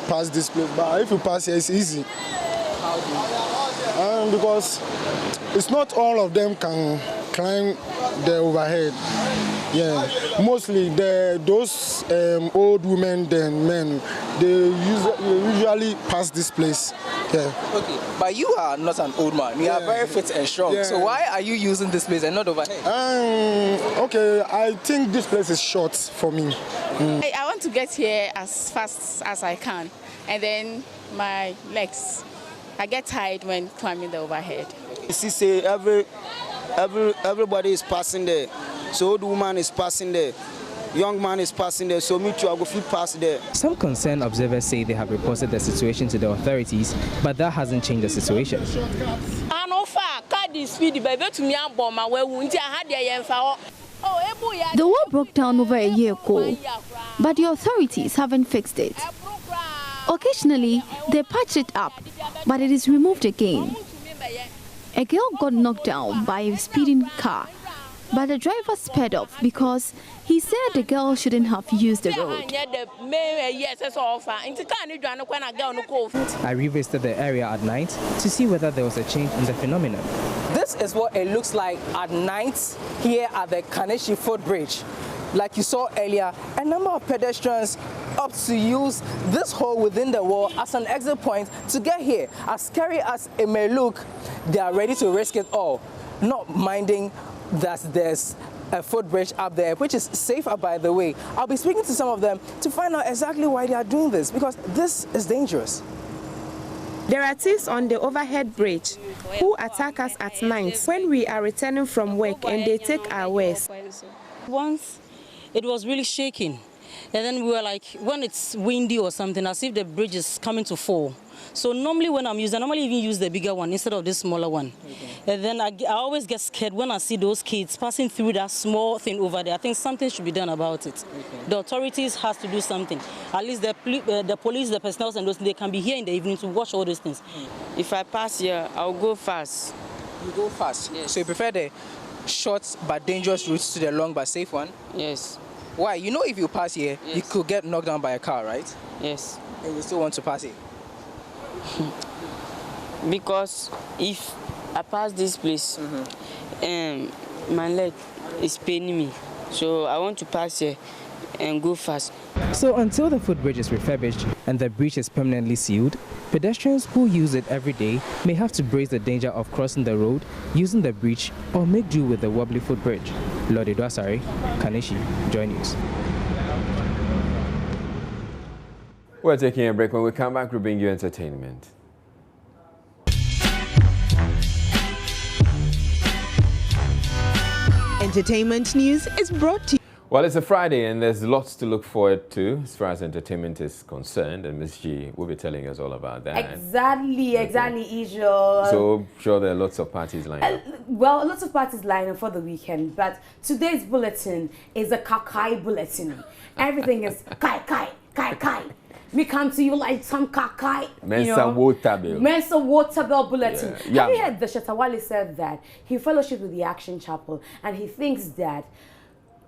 S15: pass this place, but if you pass here, it's easy. Because it's not all of them can climb the overhead. Yeah, mostly those old women and men, they usually pass this place. Yeah.
S16: Okay, but you are not an old man. You are very fit and strong. Yeah. So why are you using this place and not overhead?
S15: Okay, I think this place is short for me.
S18: I want to get here as fast as I can, and then my legs, I get tired when climbing the overhead.
S20: You see, everybody is passing there. So old woman is passing there. Young man is passing there, so me too, I go fit pass there.
S19: Some concerned observers say they have reported the situation to the authorities, but that hasn't changed the situation.
S24: The wall broke down over a year ago, but the authorities haven't fixed it. Occasionally, they patch it up, but it is removed again. A girl got knocked down by a speeding car, but the driver sped off because he said the girl shouldn't have used the road.
S19: I revisited the area at night to see whether there was a change in the phenomenon.
S16: This is what it looks like at night here at the Kaneshi footbridge. Like you saw earlier, a number of pedestrians opt to use this hole within the wall as an exit point to get here. As scary as it may look, they are ready to risk it all, not minding that there's a footbridge up there, which is safer, by the way. I'll be speaking to some of them to find out exactly why they are doing this, because this is dangerous.
S25: There are thieves on the overhead bridge who attack us at night when we are returning from work, and they take our wares.
S26: Once it was really shaking, and then we were like, when it's windy or something, as if the bridge is coming to fall. So normally when I'm using, I normally even use the bigger one instead of this smaller one. Okay. And then I always get scared when I see those kids passing through that small thing over there. I think something should be done about it. Okay. The authorities has to do something. At least the police, the personnel, and those, they can be here in the evening to watch all those things. If I pass here, I'll go fast.
S16: You go fast?
S26: Yes.
S16: So you prefer the short but dangerous routes to the long but safe one?
S26: Yes.
S16: Why? You know if you pass here, yes, you could get knocked down by a car, right?
S26: Yes.
S16: And you still want to pass it?
S26: Because if I pass this place, my leg is paining me. So I want to pass here and go fast.
S19: So until the footbridge is refurbished and the breach is permanently sealed, pedestrians who use it every day may have to brace the danger of crossing the road, using the breach, or make do with the wobbly footbridge. Ghana.Video, Asare, Kaneshi, Joy News.
S2: We're taking a break. When we come back, we'll bring you entertainment.
S25: Entertainment news is brought to you.
S2: Well, it's a Friday and there's lots to look forward to as far as entertainment is concerned, and Ms. G will be telling us all about that.
S27: Exactly, Israel.
S2: So I'm sure there are lots of parties lined up.
S27: Well, lots of parties lined up for the weekend, but today's bulletin is a kakai bulletin. Everything is kai. We come to you like some kakai.
S2: Mensa Waterbill.
S27: Mensa Waterbill bulletin.
S2: Yeah.
S27: Have you heard the Shatawale said that he fellowship with the Action Chapel, and he thinks that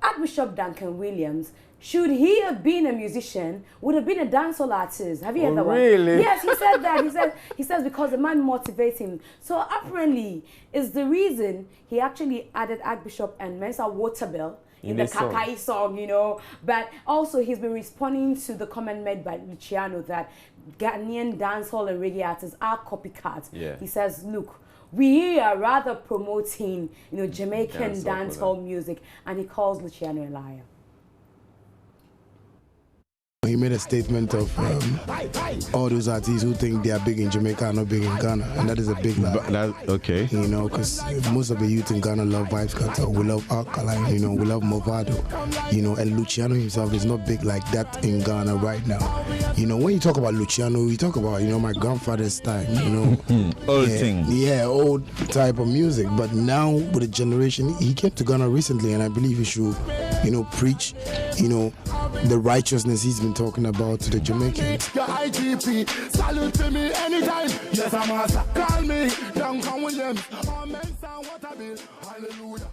S27: Archbishop Duncan Williams, should he have been a musician, would have been a dancehall artist. Have you heard that one?
S2: Really?
S27: Yes, he said that. He says because the man motivates him. So apparently, is the reason he actually added Archbishop and Mensa Waterbill in the Kakai song, you know. But also he's been responding to the comment made by Luciano that Ghanaian dancehall and reggae artists are copycats. Yeah. He says, look, we are rather promoting, Jamaican dancehall music, and he calls Luciano a liar.
S15: He made a statement of all those artists who think they are big in Jamaica are not big in Ghana, and that is a big lie.
S14: Okay.
S15: You know, because most of the youth in Ghana love Vibes Cartel, we love Alkaline, you know, we love Movado, you know, and Luciano himself is not big like that in Ghana right now. You know, when you talk about Luciano, you talk about, you know, my grandfather's time, you know.
S14: Old thing.
S15: Yeah, old type of music, but now with the generation, he came to Ghana recently, and I believe he should, you know, preach, you know, the righteousness he's been talking about to the Jamaicans.
S1: Your IGP, salute to me anytime. Yes, I'm a call me, Duncan Williams. Hallelujah.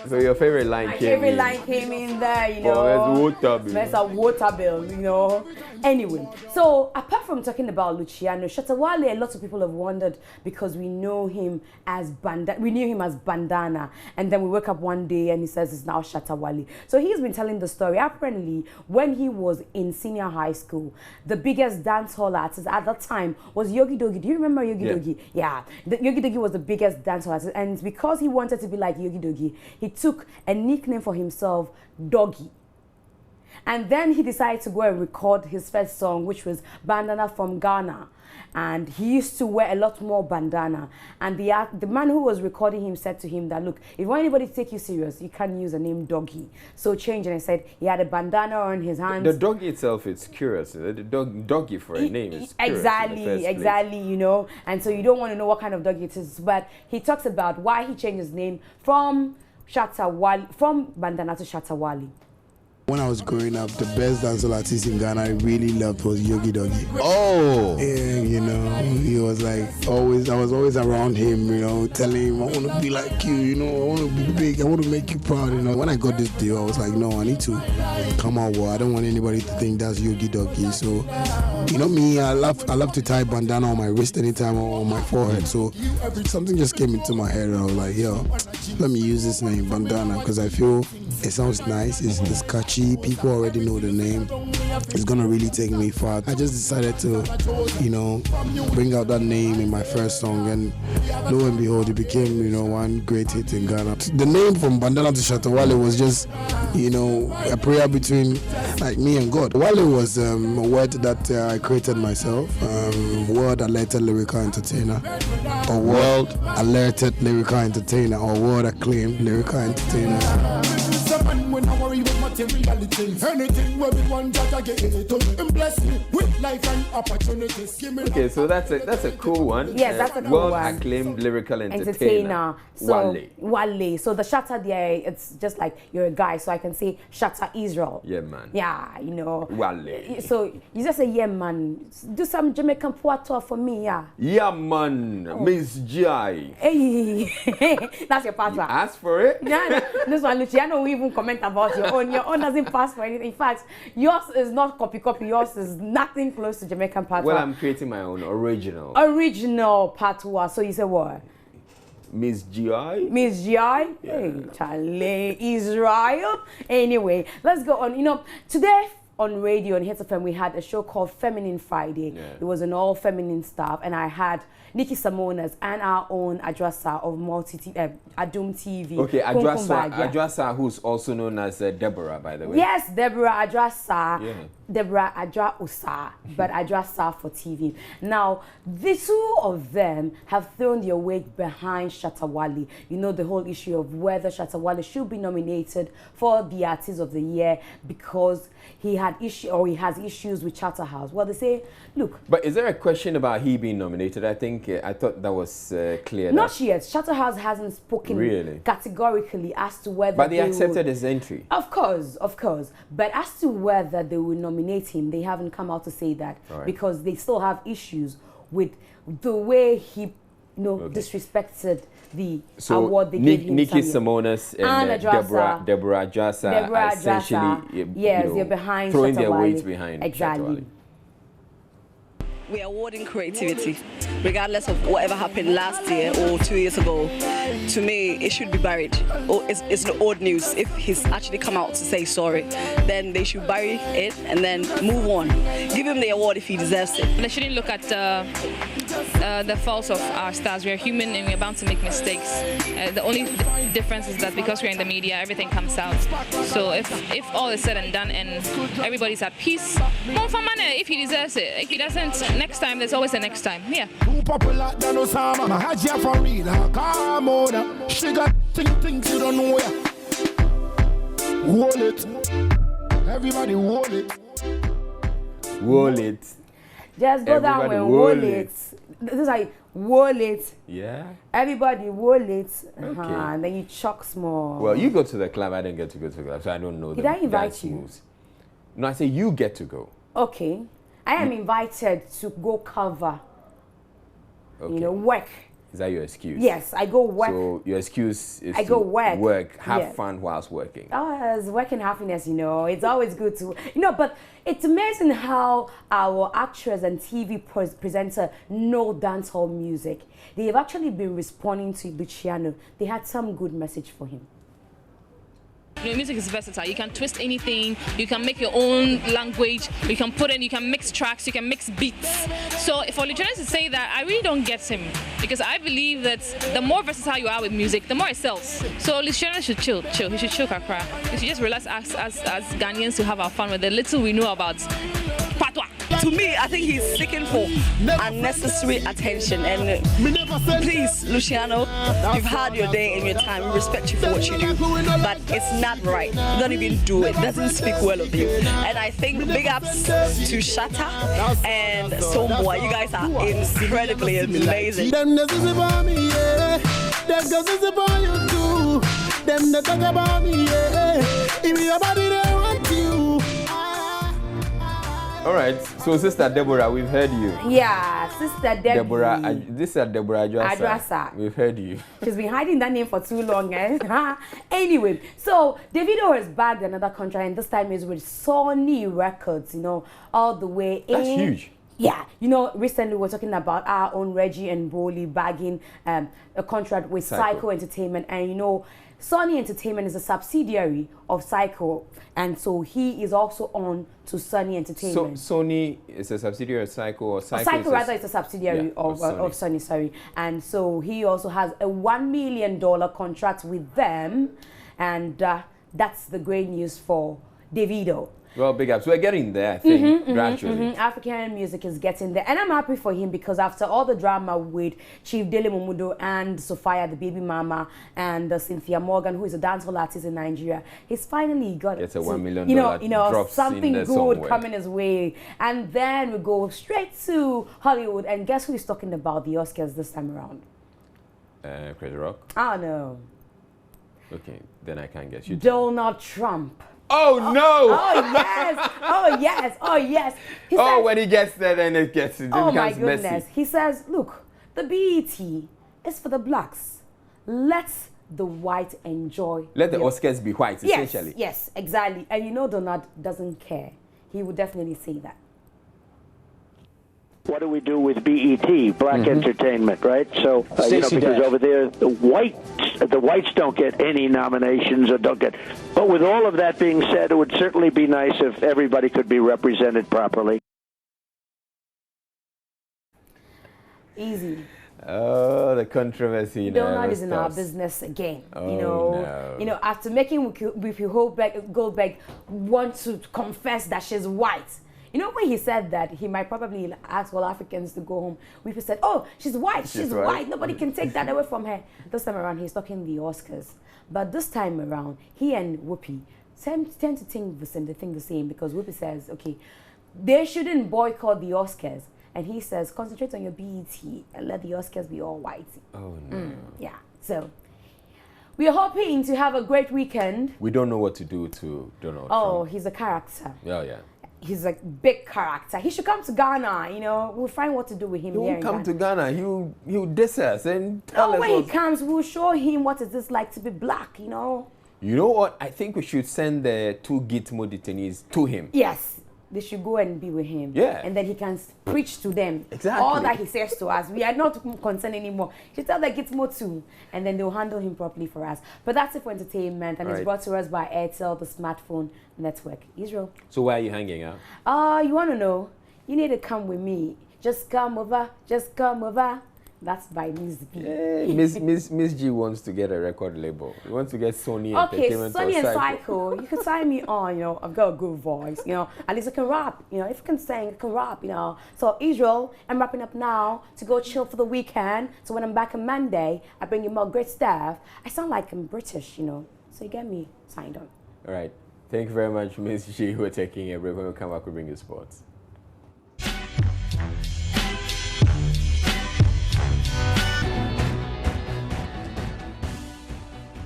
S2: So your favorite line
S27: came in there, you know. There's a water bill, you know. Anyway, so apart from talking about Luciano, Shatta Wale, a lot of people have wondered because we know him as Bandana, and then we wake up one day and he says it's now Shatta Wale. So he's been telling the story. Apparently, when he was in senior high school, the biggest dancehall artist at that time was Yogi Dogi. Do you remember Yogi Dogi? Yeah, Yogi Dogi was the biggest dancehall artist, and because he wanted to be like Yogi Dogi, he took a nickname for himself, Doggy. And then he decided to go and record his first song, which was Bandana from Ghana. And he used to wear a lot more bandana. And the man who was recording him said to him that, look, if you want anybody to take you serious, you can't use the name Doggy. So change it, and said he had a bandana on his hands.
S2: The Doggy itself, it's curious. The Doggy for a name is curious.
S27: Exactly, you know. And so you don't want to know what kind of doggy it is. But he talks about why he changed his name from Bandana to Shatta Wale.
S15: When I was growing up, the best dancehall artist in Ghana I really loved was Yogi Dogi.
S14: Oh!
S15: And, you know, he was like always, I was always around him, you know, telling him, I want to be like you, you know, I want to be big, I want to make you proud, you know. When I got this deal, I was like, no, I need to come out well. I don't want anybody to think that's Yogi Dogi. So, you know me, I love to tie bandana on my wrist anytime or on my forehead. So something just came into my head and I was like, yo, let me use this name, Bandana, because I feel it sounds nice, it's catchy. People already know the name. It's gonna really take me far. I just decided to, you know, bring out that name in my first song, and lo and behold, it became, you know, one great hit in Ghana. The name from Bandana to Shatta Wale was just, you know, a prayer between like me and God. Wale was a word that I created myself. World alerted lyrical entertainer, or world alerted lyrical entertainer, or world acclaimed lyrical entertainer.
S1: When I worry with materiality, anything where we want to get it, bless me with life and opportunities.
S2: Okay, so that's a cool one.
S27: Yes, that's a cool one.
S2: World acclaimed lyrical entertainer.
S27: So, Wale. So the Shatta there, it's just like you're a guy, so I can say Shatta Israel.
S2: Yeah, man.
S27: Yeah, you know.
S2: Wale.
S27: So you just say, yeah, man. Do some Jamaican patois for me, yeah.
S2: Yeah, man. Miss G.I.
S27: Hey, that's your patois.
S2: Ask for it.
S27: Yeah, this one, Luciano will even comment about your own. Your own doesn't pass for anything. In fact, yours is not copy. Yours is nothing close to Jamaican patois.
S2: Well, I'm creating my own original
S27: patois. So you say what?
S2: Miss G.I.
S27: Miss G.I.
S2: Yeah.
S27: Hey, Charlie, Israel. Anyway, let's go on. You know, today on radio on Hit FM, we had a show called Feminine Friday. Yeah. It was an all feminine stuff, and I had Nikki Samonas and our own Adrasa of Adum TV.
S2: Okay, Adrasa, who's also known as Deborah, by the way.
S27: Yes, Deborah Adrasa. Yeah. Deborah Adra Usa, but Adrasa for TV. Now, the two of them have thrown their weight behind Shatta Wale. You know, the whole issue of whether Shatta Wale should be nominated for the Artist of the Year because he has issues with Charterhouse. Well, they say, look.
S2: But is there a question about he being nominated? I thought that was clear.
S27: Not yet. Charterhouse hasn't spoken categorically as to whether.
S2: But they accepted his entry.
S27: Of course. But as to whether they will nominate him, they haven't come out to say that because they still have issues with the way he, disrespected the award they gave him.
S2: Nikki Samonas and Deborah Adrasa essentially,
S27: they're behind
S2: throwing their weight behind.
S27: Exactly.
S4: We're awarding creativity, regardless of whatever happened last year or 2 years ago. To me, it should be buried. Or it's the old news. If he's actually come out to say sorry, then they should bury it and then move on. Give him the award if he deserves it.
S5: They shouldn't look at the faults of our stars. We're human and we're bound to make mistakes. The only difference is that because we're in the media, everything comes out. So if all is said and done and everybody's at peace, if he deserves it. If he doesn't, next time, there's always a next time. Yeah.
S1: She got things you don't know. Hold it. Everybody hold it.
S2: Hold it.
S27: Just go down and hold it. This is like hold it.
S2: Yeah.
S27: Everybody hold it.
S2: Okay.
S27: And then you chuck small.
S2: Well, you go to the club. I didn't get to go to the club, so I don't know.
S27: Did I invite you?
S2: Moves. No, I say you get to go.
S27: Okay. I am invited to go cover.
S2: Okay.
S27: You know, work.
S2: Is that your excuse?
S27: Yes, I go work.
S2: So your excuse is
S27: I go work.
S2: Have fun whilst working.
S27: Oh, it's work and happiness, you know. It's always good to, you know, but it's amazing how our actress and TV presenter know dancehall music. They've actually been responding to Luciano. They had some good message for him.
S5: You know, music is versatile. You can twist anything. You can make your own language. You can put in. You can mix tracks. You can mix beats. So for Luciano to say that, I really don't get him, because I believe that the more versatile you are with music, the more it sells. So Luciano should chill. He should chill, kakra. We should just relax as Ghanaians to have our fun with the little we know about patois.
S4: To me, I think he's seeking for unnecessary attention. And please, Luciano, you've had your day and your time. We respect you for what you do, but it's not right. Don't even do it. Doesn't speak well of you. And I think big ups to Shatta and Somboa. You guys are incredibly amazing.
S1: Them the talk about me, yeah. Them the talk about you too. Them the talk about me, yeah. If your body they want you.
S2: All right, so Sister Deborah, we've heard you.
S27: Yeah, Sister Deborah.
S2: This is Deborah Adrasa. We've heard you.
S27: She's been hiding that name for too long, eh? Anyway, so Davido has bagged another contract, and this time is with Sony Records, you know, all the way in.
S2: That's huge.
S27: Yeah, you know, recently we're talking about our own Reggie and Boli bagging a contract with Psycho Entertainment, and you know, Sony Entertainment is a subsidiary of Psycho, and so he is also on to Sony Entertainment.
S2: So Sony is a subsidiary of Psycho, or
S27: Psycho rather is a subsidiary of Sony, sorry. And so he also has a $1 million contract with them, and that's the great news for Davido.
S2: Well, big ups. We're getting there, I think, gradually.
S27: African music is getting there. And I'm happy for him, because after all the drama with Chief Dele Momodo and Sophia, the baby mama, and Cynthia Morgan, who is a dancehall artist in Nigeria, he's finally got
S2: it's a $1 million
S27: you know, something good
S2: somewhere
S27: coming his way. And then we go straight to Hollywood. And guess who is talking about the Oscars this time around?
S2: Chris Rock?
S27: Oh, no.
S2: Okay, then I can't guess. You
S27: Donald Trump.
S2: Oh, no!
S27: Oh, yes! Oh, yes! Oh, yes!
S2: When he gets there, then it becomes
S27: my goodness.
S2: messy.
S27: He says, look, the BET is for the blacks. Let the white enjoy.
S2: Let the Oscars be white, essentially.
S27: Yes, exactly. And you know Donald doesn't care. He would definitely say that.
S6: What do we do with BET, Black Entertainment, right? So, you know, because over there, the whites don't get any nominations or don't get. But with all of that being said, it would certainly be nice if everybody could be represented properly.
S27: Easy.
S2: Oh, the controversy.
S27: Donald is in our business again.
S2: Oh,
S27: you know, after making Whoopi Goldberg want to confess that she's white. You know, when he said that, he might probably ask all Africans to go home. Whoopi said, oh, she's white, she's white. Nobody can take that away from her. This time around, he's talking the Oscars. But this time around, he and Whoopi tend to think the same, because Whoopi says, okay, they shouldn't boycott the Oscars. And he says, concentrate on your BET and let the Oscars be all white.
S2: Oh, no.
S27: Yeah, so we're hoping to have a great weekend.
S2: We don't know what to do to Donald Trump.
S27: Oh, he's a character.
S2: Oh, yeah.
S27: He's a big character. He should come to Ghana, you know. We'll find what to do with him here.
S2: He'll come to Ghana. He'll diss us and tell us.
S27: When he comes, we'll show him what it is like to be black, you know.
S2: You know what? I think we should send the 2 Gitmo detainees to him.
S27: Yes. They should go and be with him.
S2: Yeah.
S27: And then he can preach to them.
S2: Exactly.
S27: All that he says to us. We are not concerned anymore. He tell the Gitmo too. And then they'll handle him properly for us. But that's it for entertainment. And it's brought to us by Airtel, the smartphone network. Israel.
S2: So where are you hanging out?
S27: You want to know? You need to come with me Just come over, just come over. That's by Miss B.
S2: Miss G wants to get a record label. He wants to get Sony Entertainment.
S27: Okay, Sony and Psycho. You can sign me on, you know. I've got a good voice, you know. At least I can rap, you know. If I can sing, I can rap, you know. So Israel, I'm wrapping up now to go chill for the weekend. So when I'm back on Monday, I bring you more great stuff. I sound like I'm British, you know. So you get me signed on.
S2: All right. Thank you very much, Miss G. We're taking a break. When we come back, we'll bring you sports.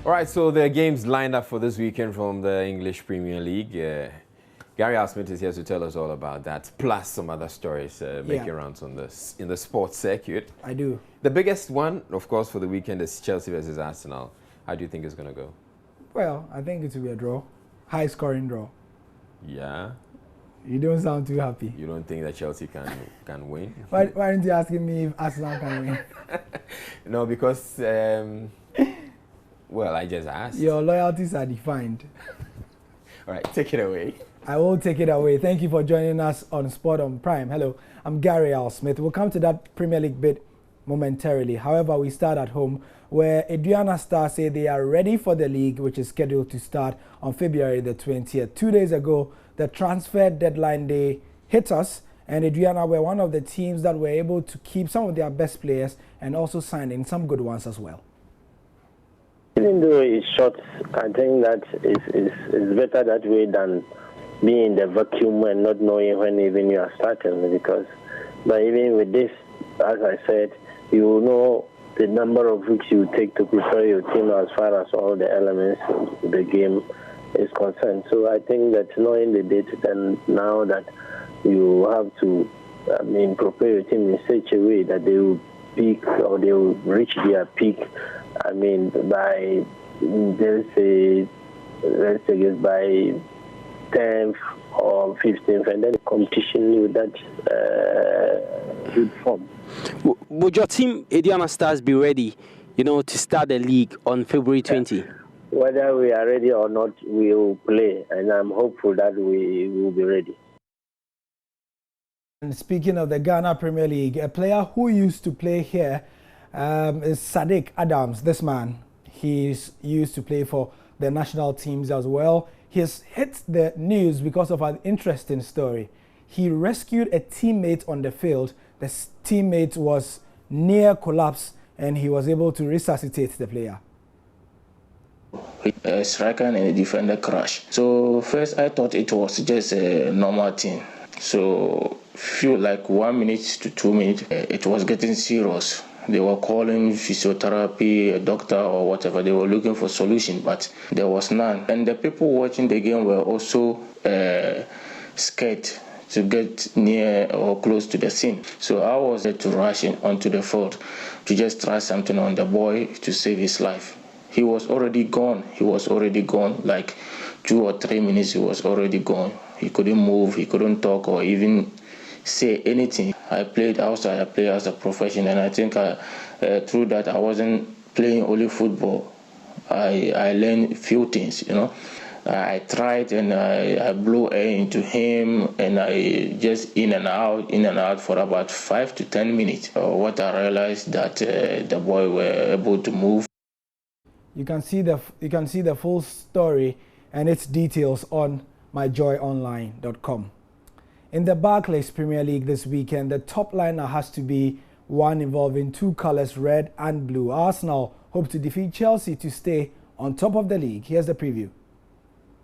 S2: All right, so there are games lined up for this weekend from the English Premier League. Gary Smith is here to tell us all about that, plus some other stories making rounds on this in the sports circuit.
S3: I do.
S2: The biggest one, of course, for the weekend is Chelsea versus Arsenal. How do you think it's going to go?
S3: Well, I think it will be a draw, high-scoring draw.
S2: Yeah.
S3: You don't sound too happy.
S2: You don't think that Chelsea can win?
S3: Why aren't you asking me if Arsenal can win?
S2: No, because. Well, I just asked.
S3: Your loyalties are defined.
S2: All right, take it away.
S3: I will take it away. Thank you for joining us on Sport on Prime. Hello, I'm Gary Smith. We'll come to that Premier League bit momentarily. However, we start at home, where Adriana Stars say they are ready for the league, which is scheduled to start on February the 20th. 2 days ago, the transfer deadline day hit us, and Adriana were one of the teams that were able to keep some of their best players and also sign in some good ones as well.
S8: Even though it's short, I think that is better that way than being in the vacuum and not knowing when even you are starting. But even with this, as I said, you know the number of weeks you take to prepare your team as far as all the elements of the game is concerned. So I think that knowing the date, then now that you have to, prepare your team in such a way that they will peak or they will reach their peak. By by 10th or 15th, and then the competition with that good form.
S9: Would your team, Adriana Stars, be ready, to start the league on February 20?
S8: Whether we are ready or not, we will play, and I'm hopeful that we will be ready.
S3: And speaking of the Ghana Premier League, a player who used to play here is Sadiq Adams. This man, he's used to play for the national teams as well. He's hit the news because of an interesting story. He rescued a teammate on the field. The teammate was near collapse and he was able to resuscitate the player.
S17: A striker and a defender crash. So first I thought it was just a normal thing. So few like 1 minute to 2 minutes, it was getting serious. They were calling physiotherapy, a doctor or whatever. They were looking for solution, but there was none. And the people watching the game were also scared to get near or close to the scene. So I was there to rush onto the field to just try something on the boy to save his life. He was already gone. Like 2 or 3 minutes, he was already gone. He couldn't move, he couldn't talk or even say anything. I played outside, I played as a professional, and I think through that I wasn't playing only football. I learned a few things, I tried and I blew air into him and I just in and out for about 5 to 10 minutes. What I realized that the boy were able to move.
S3: You can see the full story and its details on myjoyonline.com. In the Barclays Premier League this weekend, the top liner has to be one involving two colours, red and blue. Arsenal hope to defeat Chelsea to stay on top of the league. Here's the preview.